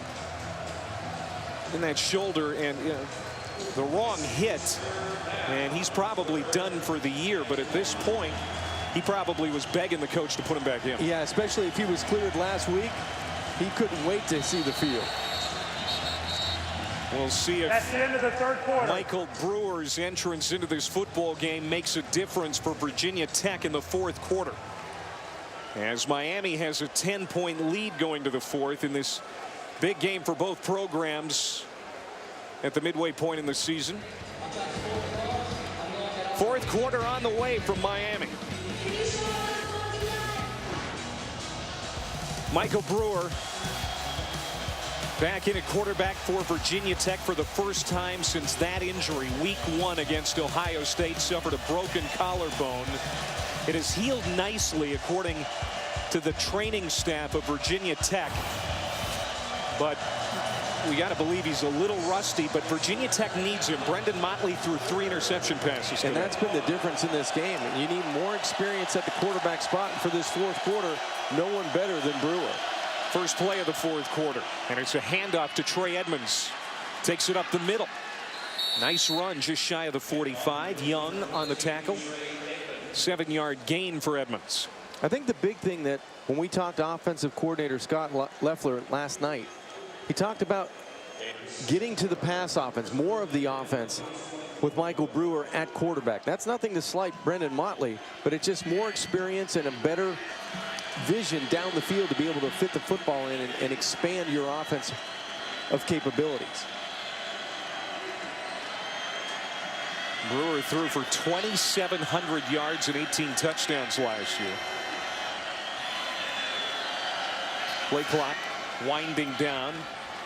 in that shoulder, and the wrong hit, and he's probably done for the year. But at this point, he probably was begging the coach to put him back in. Yeah, especially if he was cleared last week. He couldn't wait to see the field. We'll see if That's the end of the 3rd quarter. Michael Brewer's entrance into this football game makes a difference for Virginia Tech in the 4th quarter, as Miami has a 10-point lead going to the 4th in this big game for both programs at the midway point in the season. 4th quarter on the way from Miami. Michael Brewer back in at quarterback for Virginia Tech for the first time since that injury. Week 1 against Ohio State, suffered a broken collarbone. It has healed nicely according to the training staff of Virginia Tech, but we got to believe he's a little rusty. But Virginia Tech needs him. Brendan Motley threw 3 interception passes today. And that's been the difference in this game. You need more experience at the quarterback spot, and for this 4th quarter, no one better than Brewer. First play of the 4th quarter, and it's a handoff to Trey Edmonds. Takes it up the middle. Nice run just shy of the 45. Young on the tackle. 7-yard gain for Edmonds. I think the big thing that when we talked to offensive coordinator Scott Loeffler last night, he talked about getting to the pass offense, more of the offense with Michael Brewer at quarterback. That's nothing to slight Brendan Motley, but it's just more experience and a better vision down the field to be able to fit the football in and expand your offense of capabilities. Brewer threw for 2,700 yards and 18 touchdowns last year. Play clock winding down.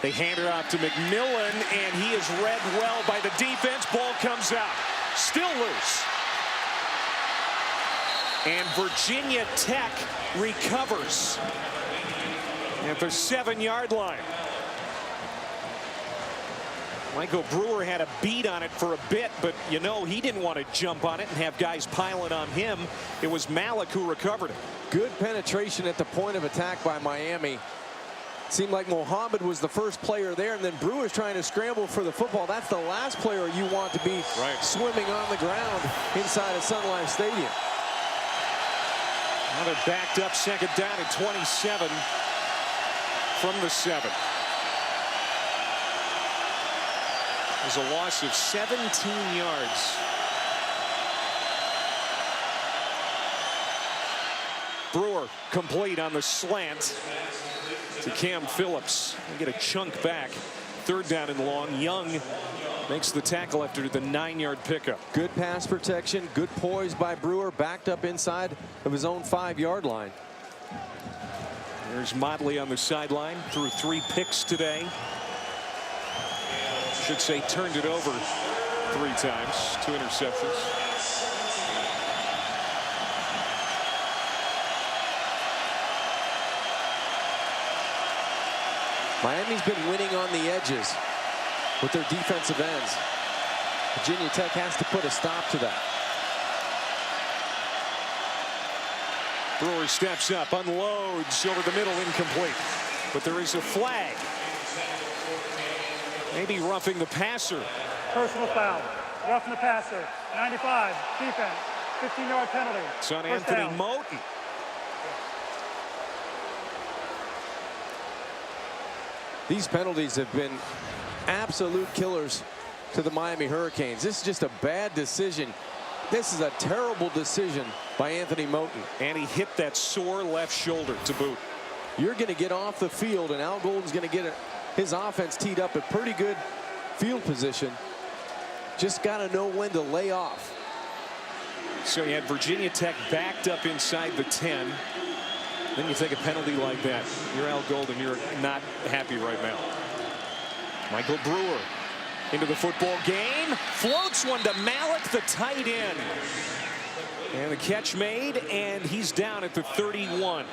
They hand it off to McMillan, and he is read well by the defense. Ball comes out. Still loose. And Virginia Tech recovers at the 7-yard line. Michael Brewer had a beat on it for a bit, but he didn't want to jump on it and have guys piling on him. It was Malik who recovered it. Good penetration at the point of attack by Miami. Seemed like Mohammed was the first player there, and then Brewer's trying to scramble for the football. That's the last player you want to be swimming on the ground inside of Sun Life Stadium. Now they're backed up, 2nd down at 27 from the 7. There's a loss of 17 yards. Brewer complete on the slant to Cam Phillips. They get a chunk back. 3rd down and long. Young makes the tackle after the 9-yard pickup. Good pass protection, good poise by Brewer, backed up inside of his own 5-yard line. There's Motley on the sideline. Threw 3 picks today. Should say turned it over 3 times. 2 interceptions. Miami's been winning on the edges with their defensive ends. Virginia Tech has to put a stop to that. Brewer steps up, unloads over the middle, incomplete. But there is a flag. Maybe roughing the passer. Personal foul. Roughing the passer. 95. Defense. 15-yard penalty. It's on First Anthony down. Moten. These penalties have been absolute killers to the Miami Hurricanes. This is just a bad decision. This is a terrible decision by Anthony Moten. And he hit that sore left shoulder to boot. You're going to get off the field, and Al Golden's going to get his offense teed up at pretty good field position. Just got to know when to lay off. So you had Virginia Tech backed up inside the 10. Then you take a penalty like that. You're Al Golden. You're not happy right now. Michael Brewer into the football game. Floats one to Malik, the tight end. And the catch made, and he's down at the 31.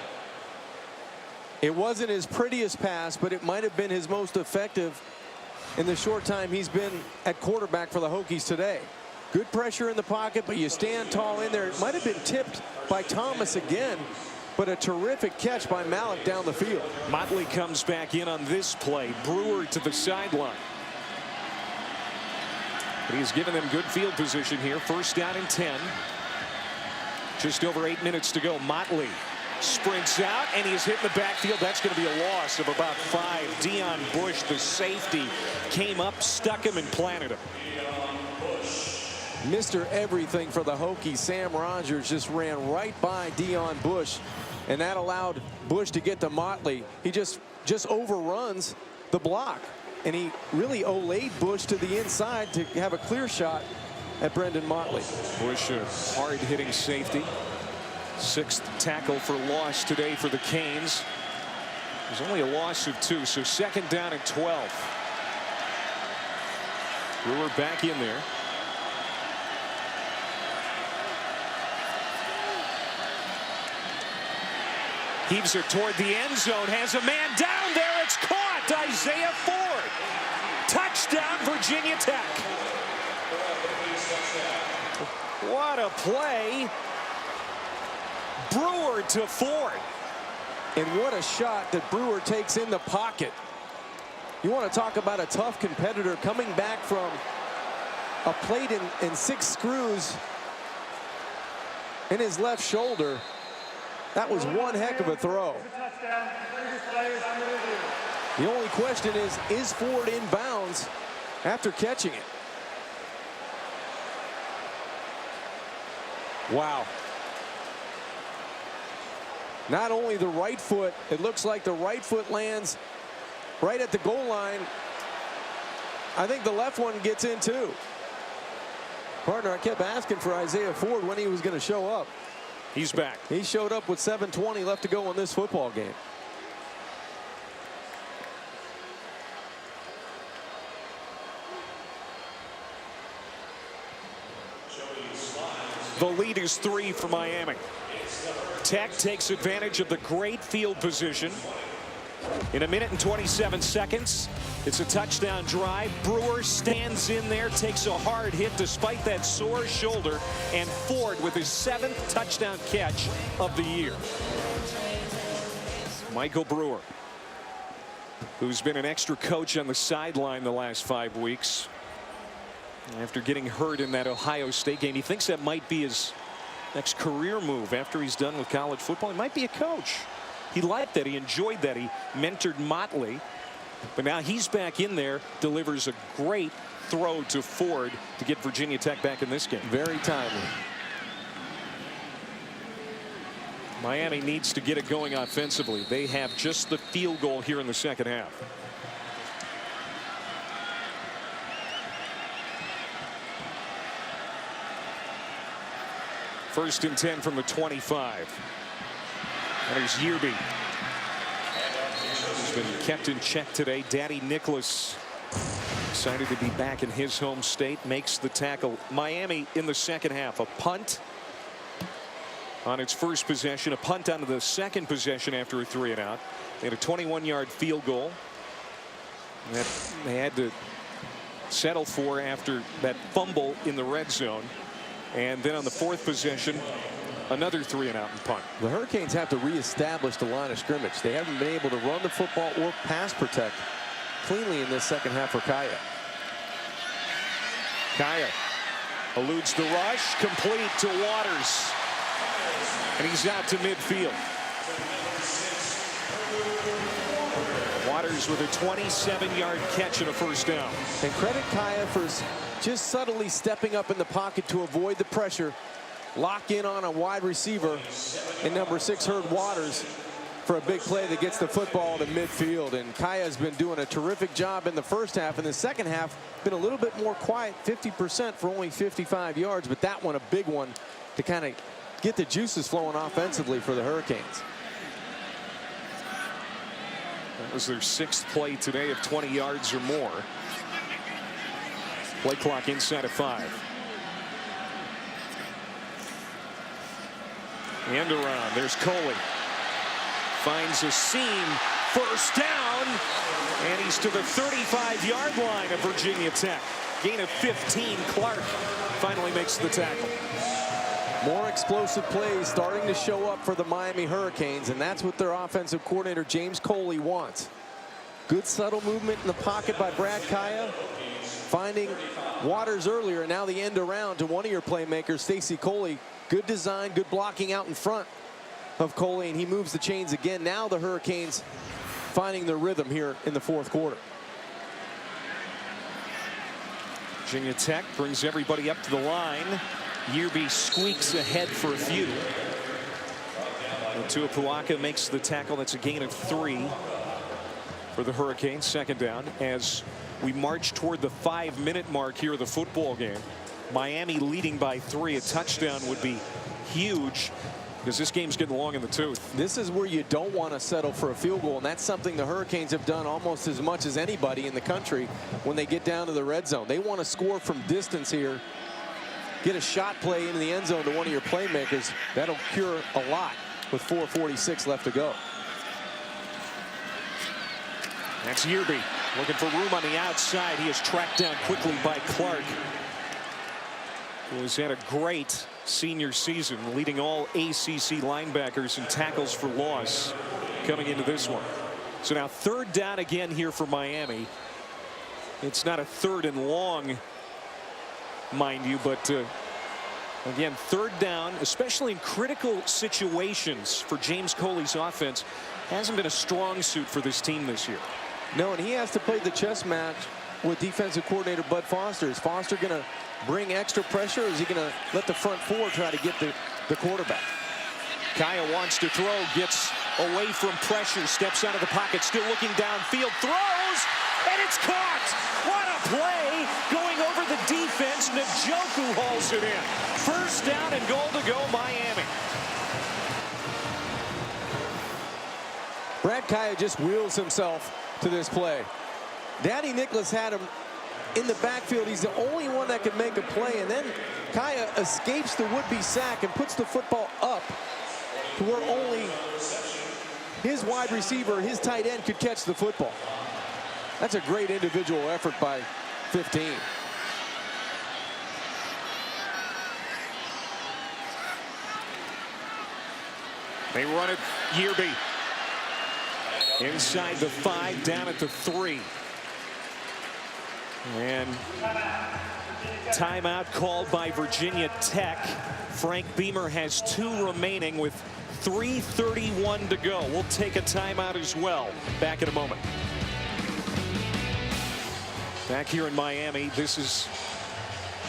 It wasn't his prettiest pass, but it might have been his most effective in the short time he's been at quarterback for the Hokies today. Good pressure in the pocket, but you stand tall in there. It might have been tipped by Thomas again, but a terrific catch by Malik down the field. Motley comes back in on this play. Brewer to the sideline. But he's given them good field position here. First down and 10. Just over 8 minutes to go. Motley sprints out, and he's hit in the backfield. That's going to be a loss of about 5. Dion Bush, the safety, came up, stuck him, and planted him. Mr. Everything for the Hokies. Sam Rogers just ran right by Dion Bush, and that allowed Bush to get to Motley. He just overruns the block, and he really olayed Bush to the inside to have a clear shot at Brendan Motley. Bush, a hard-hitting safety. 6th tackle for loss today for the Canes. There's only a loss of 2, so second down and 12. Brewer back in there. Heaves it toward the end zone, has a man down there. It's caught. Isaiah Ford. Touchdown, Virginia Tech. What a play. Brewer to Ford. And what a shot that Brewer takes in the pocket. You want to talk about a tough competitor coming back from a plate and 6 screws in his left shoulder. That was one heck of a throw. The only question is Ford in bounds after catching it? Wow. Not only the right foot, it looks like the right foot lands right at the goal line. I think the left one gets in too. Partner, I kept asking for Isaiah Ford when he was going to show up. He's back. He showed up with 7:20 left to go in this football game. The lead is 3 for Miami. Tech takes advantage of the great field position. In 1 minute and 27 seconds, it's a touchdown drive. Brewer stands in there, takes a hard hit despite that sore shoulder, and Ford with his 7th touchdown catch of the year. Michael Brewer, who's been an extra coach on the sideline the last 5 weeks. After getting hurt in that Ohio State game, he thinks that might be his next career move after he's done with college football. He might be a coach. He liked that. He enjoyed that. He mentored Motley. But now he's back in there, delivers a great throw to Ford to get Virginia Tech back in this game. Very timely. Miami needs to get it going offensively. They have just the field goal here in the second half. First and 10 from the 25. And there's Yearby. He's been kept in check today. Daddy Nicholas excited to be back in his home state. Makes the tackle. Miami in the second half. A punt on its first possession. A punt onto the second possession after a 3-and-out. They had a 21-yard field goal that they had to settle for after that fumble in the red zone. And then on the 4th possession, another 3-and-out and punt. The Hurricanes have to reestablish the line of scrimmage. They haven't been able to run the football or pass protect cleanly in this second half for Kaaya. Kaaya eludes the rush, complete to Waters, and he's out to midfield. Waters with a 27-yard catch and a first down. And credit Kaaya for just subtly stepping up in the pocket to avoid the pressure, lock in on a wide receiver, and number 6 Herb Waters for a big play that gets the football to midfield. And Kaaya has been doing a terrific job in the first half. In the second half, been a little bit more quiet, 50% for only 55 yards, but that one a big one to kind of get the juices flowing offensively for the Hurricanes. That was their 6th play today of 20 yards or more. Play clock inside of 5. End around. There's Coley. Finds a seam. First down. And he's to the 35-yard line of Virginia Tech. Gain of 15. Clark finally makes the tackle. More explosive plays starting to show up for the Miami Hurricanes, and that's what their offensive coordinator James Coley wants. Good subtle movement in the pocket by Brad Kaaya, finding Waters earlier, and now the end around to one of your playmakers, Stacy Coley. Good design, good blocking out in front of Coley, and he moves the chains again. Now the Hurricanes finding their rhythm here in the fourth quarter. Virginia Tech brings everybody up to the line. Yearby squeaks ahead for a few. Tuipuaka makes the tackle. That's a gain of 3 for the Hurricanes. Second down as we march toward the 5-minute mark here of the football game. Miami leading by 3. A touchdown would be huge because this game's getting long in the tooth. This is where you don't want to settle for a field goal, and that's something the Hurricanes have done almost as much as anybody in the country when they get down to the red zone. They want to score from distance here. Get a shot play into the end zone to one of your playmakers. That'll cure a lot with 4:46 left to go. That's Yearby looking for room on the outside. He is tracked down quickly by Clark, who has had a great senior season, leading all ACC linebackers in tackles for loss coming into this one. So now 3rd down again here for Miami. It's not a 3rd and long, mind you, but again, 3rd down, especially in critical situations for James Coley's offense, hasn't been a strong suit for this team this year. No, and he has to play the chess match with defensive coordinator Bud Foster. Is Foster going to bring extra pressure, or is he going to let the front 4 try to get the quarterback? Kaaya wants to throw, gets away from pressure, steps out of the pocket, still looking downfield, throws, and it's caught. What a play going over the defense. Njoku hauls it in. First down and goal to go, Miami. Brad Kaaya just wheels himself to this play. Danny Nicholas had him in the backfield. He's the only one that can make a play, and then Kaaya escapes the would-be sack and puts the football up to where only his wide receiver, his tight end, could catch the football. That's a great individual effort by 15. They run it. Yearby inside the 5, down at the 3. And timeout called by Virginia Tech. Frank Beamer has 2 remaining with 3:31 to go. We'll take a timeout as well. Back in a moment. Back here in Miami, this is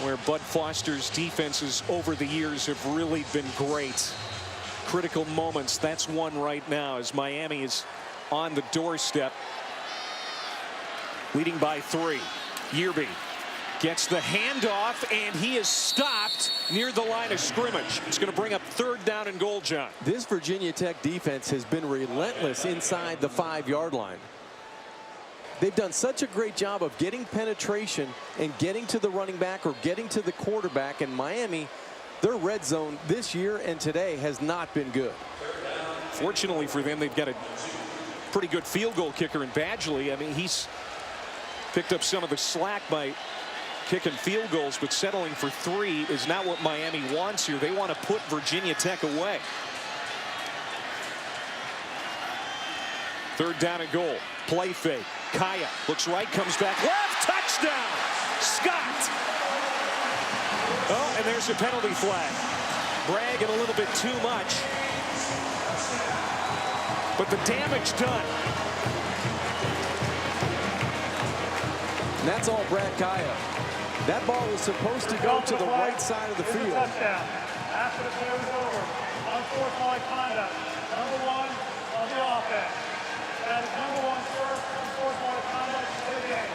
where Bud Foster's defenses over the years have really been great. Critical moments, that's one right now as Miami is on the doorstep, leading by 3. Yearby gets the handoff, and he is stopped near the line of scrimmage. It's going to bring up 3rd down and goal, John. This Virginia Tech defense has been relentless inside the 5-yard line. They've done such a great job of getting penetration and getting to the running back or getting to the quarterback. And Miami, their red zone this year and today has not been good. Fortunately for them, they've got a pretty good field goal kicker in Badgley. I mean, he's picked up some of the slack by kicking field goals, but settling for 3 is not what Miami wants here. They want to put Virginia Tech away. 3rd down and goal. Play fake. Kaaya looks right, comes back left. Touchdown! Scott! Oh, and there's a penalty flag. Bragging a little bit too much. But the damage done. And that's all Brad Kaaya. That ball was supposed to go to the right side of the field. Touchdown. After the play was over, unsportsmanlike conduct. Number 1 on the offense. That is number 1 first unsportsmanlike conduct of the game.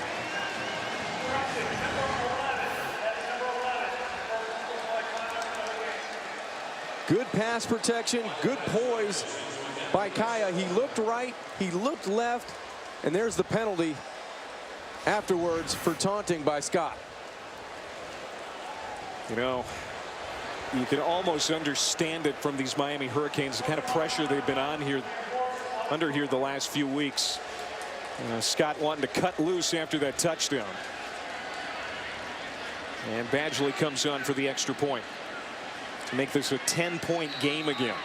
Corrected. Number 11. That is number 11. First unsportsmanlike conduct of the game. Good pass protection, good poise by Kaaya. He looked right, he looked left, and there's the penalty afterwards for taunting by Scott. You know, you can almost understand it from these Miami Hurricanes, the kind of pressure they've been under here the last few weeks. Scott wanting to cut loose after that touchdown. And Badgley comes on for the extra point to make this a 10-point game again.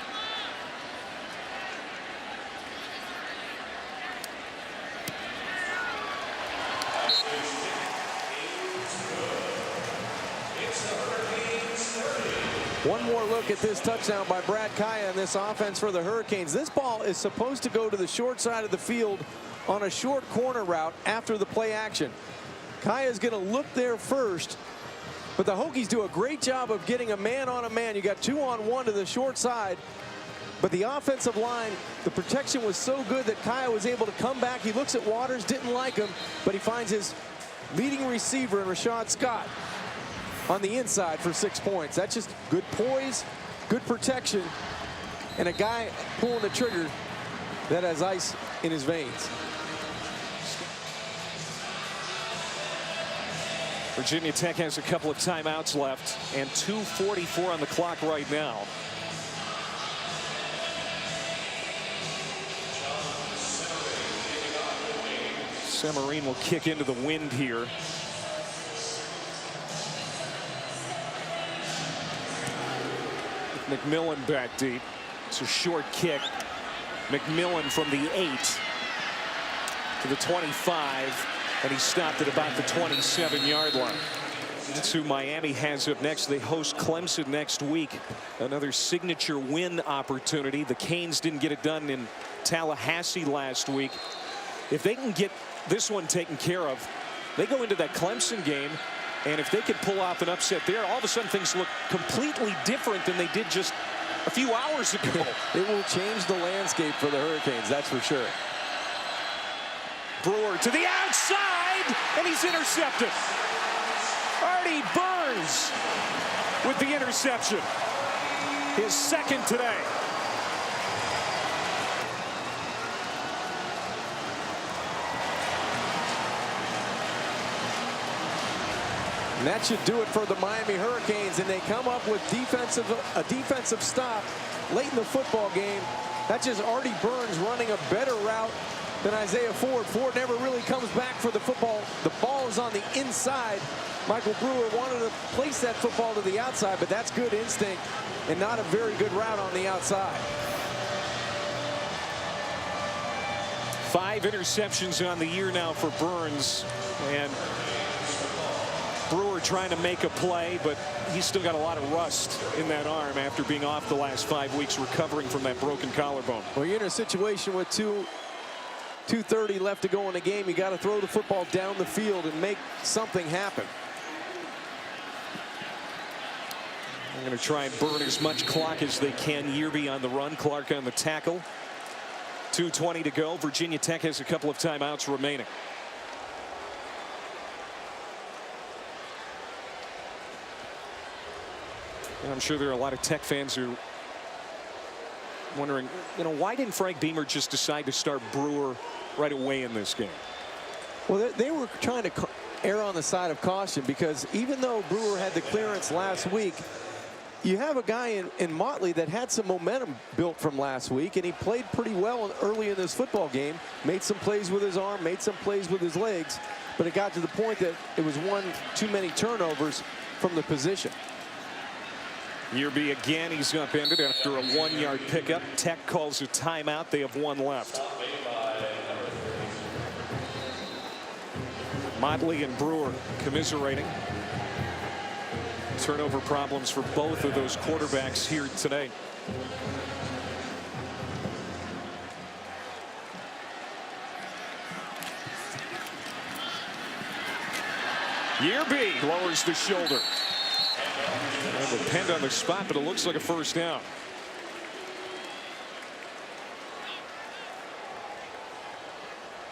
One more look at this touchdown by Brad Kaaya and this offense for the Hurricanes. This ball is supposed to go to the short side of the field on a short corner route after the play action. Kaaya is going to look there first, but the Hokies do a great job of getting a man on a man. You got 2-on-1 to the short side, but the offensive line, the protection was so good that Kaaya was able to come back. He looks at Waters, didn't like him, but he finds his leading receiver in Rashad Scott on the inside for 6 points. That's just good poise, good protection, and a guy pulling the trigger that has ice in his veins. Virginia Tech has a couple of timeouts left and 2:44 on the clock right now. Semarine will kick into the wind here. McMillan back deep. It's a short kick. McMillan from the 8 to the 25, and he stopped at about the 27-yard line. That's who Miami has up next. They host Clemson next week. Another signature win opportunity. The Canes didn't get it done in Tallahassee last week. If they can get this one taken care of, they go into that Clemson game, and if they could pull off an upset there, all of a sudden things look completely different than they did just a few hours ago. It will change the landscape for the Hurricanes, that's for sure. Brewer to the outside, and he's intercepted. Artie Burns with the interception. His second today. And that should do it for the Miami Hurricanes, and they come up with a defensive stop late in the football game. That's just Artie Burns running a better route than Isaiah Ford. Ford never really comes back for the football. The ball is on the inside. Michael Brewer wanted to place that football to the outside, but that's good instinct and not a very good route on the outside. 5 interceptions on the year now for Burns, and Brewer trying to make a play, but he's still got a lot of rust in that arm after being off the last 5 weeks recovering from that broken collarbone. Well, you're in a situation with 2:30 left to go in the game. You got to throw the football down the field and make something happen. They're going to try and burn as much clock as they can. Yearby on the run, Clark on the tackle. 2:20 to go. Virginia Tech has a couple of timeouts remaining. And I'm sure there are a lot of Tech fans who are wondering, why didn't Frank Beamer just decide to start Brewer right away in this game? Well, they were trying to err on the side of caution, because even though Brewer had the clearance last week, you have a guy in Motley that had some momentum built from last week, and he played pretty well early in this football game. Made some plays with his arm, made some plays with his legs. but it got to the point that it was one too many turnovers from the position. Yearby again, he's upended after a 1-yard pickup. Tech calls a timeout. They have 1 left. Motley and Brewer commiserating. Turnover problems for both of those quarterbacks here today. Yearby lowers the shoulder. And will penned on the spot, but it looks like a first down.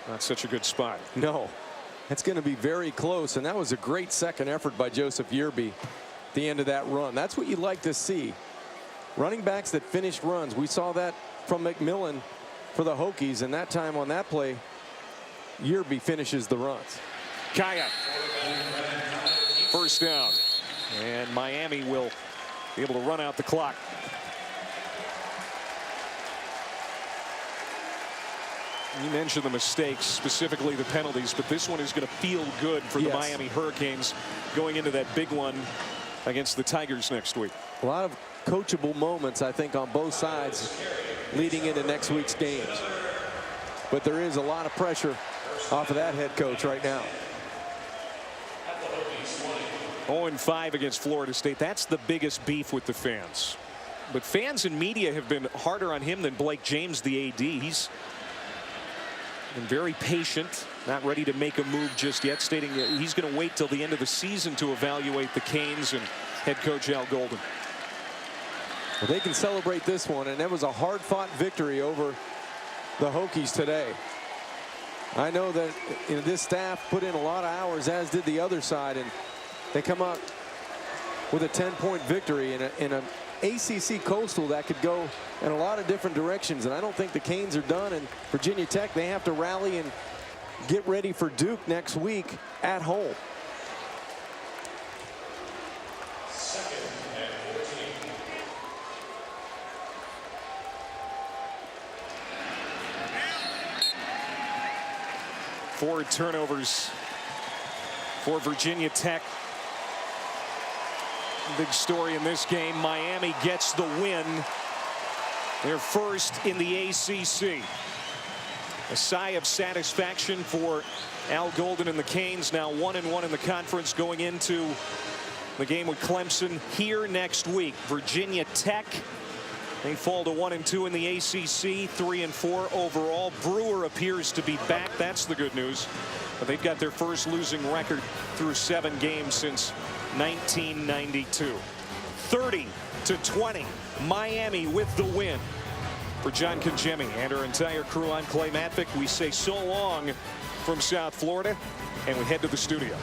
Not such a good spot. No, it's going to be very close, and that was a great second effort by Joseph Yearby at the end of that run. That's what you like to see. Running backs that finish runs. We saw that from McMillan for the Hokies, and that time on that play, Yearby finishes the runs. Kaaya. First down. And Miami will be able to run out the clock. You mentioned the mistakes, specifically the penalties, but this one is going to feel good for the Miami Hurricanes going into that big one against the Tigers next week. A lot of coachable moments, I think, on both sides leading into next week's games. But there is a lot of pressure off of that head coach right now. 0-5 against Florida State. That's the biggest beef with the fans. But fans and media have been harder on him than Blake James, the AD. He's been very patient, not ready to make a move just yet, stating that he's going to wait till the end of the season to evaluate the Canes and head coach Al Golden. Well, they can celebrate this one, and that was a hard-fought victory over the Hokies today. I know that this staff put in a lot of hours, as did the other side, and they come out with a 10-point victory in an ACC Coastal that could go in a lot of different directions. And I don't think the Canes are done. And Virginia Tech, they have to rally and get ready for Duke next week at home. Four turnovers for Virginia Tech. Big story in this game. Miami gets the win. They're first in the ACC. A sigh of satisfaction for Al Golden and the Canes, now 1-1 in the conference going into the game with Clemson here next week. Virginia Tech, they fall to 1-2 in the ACC, 3-4 overall. Brewer appears to be back. That's the good news. But they've got their first losing record through 7 games since 1992. 30-20, Miami with the win. For John Congemi and our entire crew, I'm Clay Matvick. We say so long from South Florida, and we head to the studio.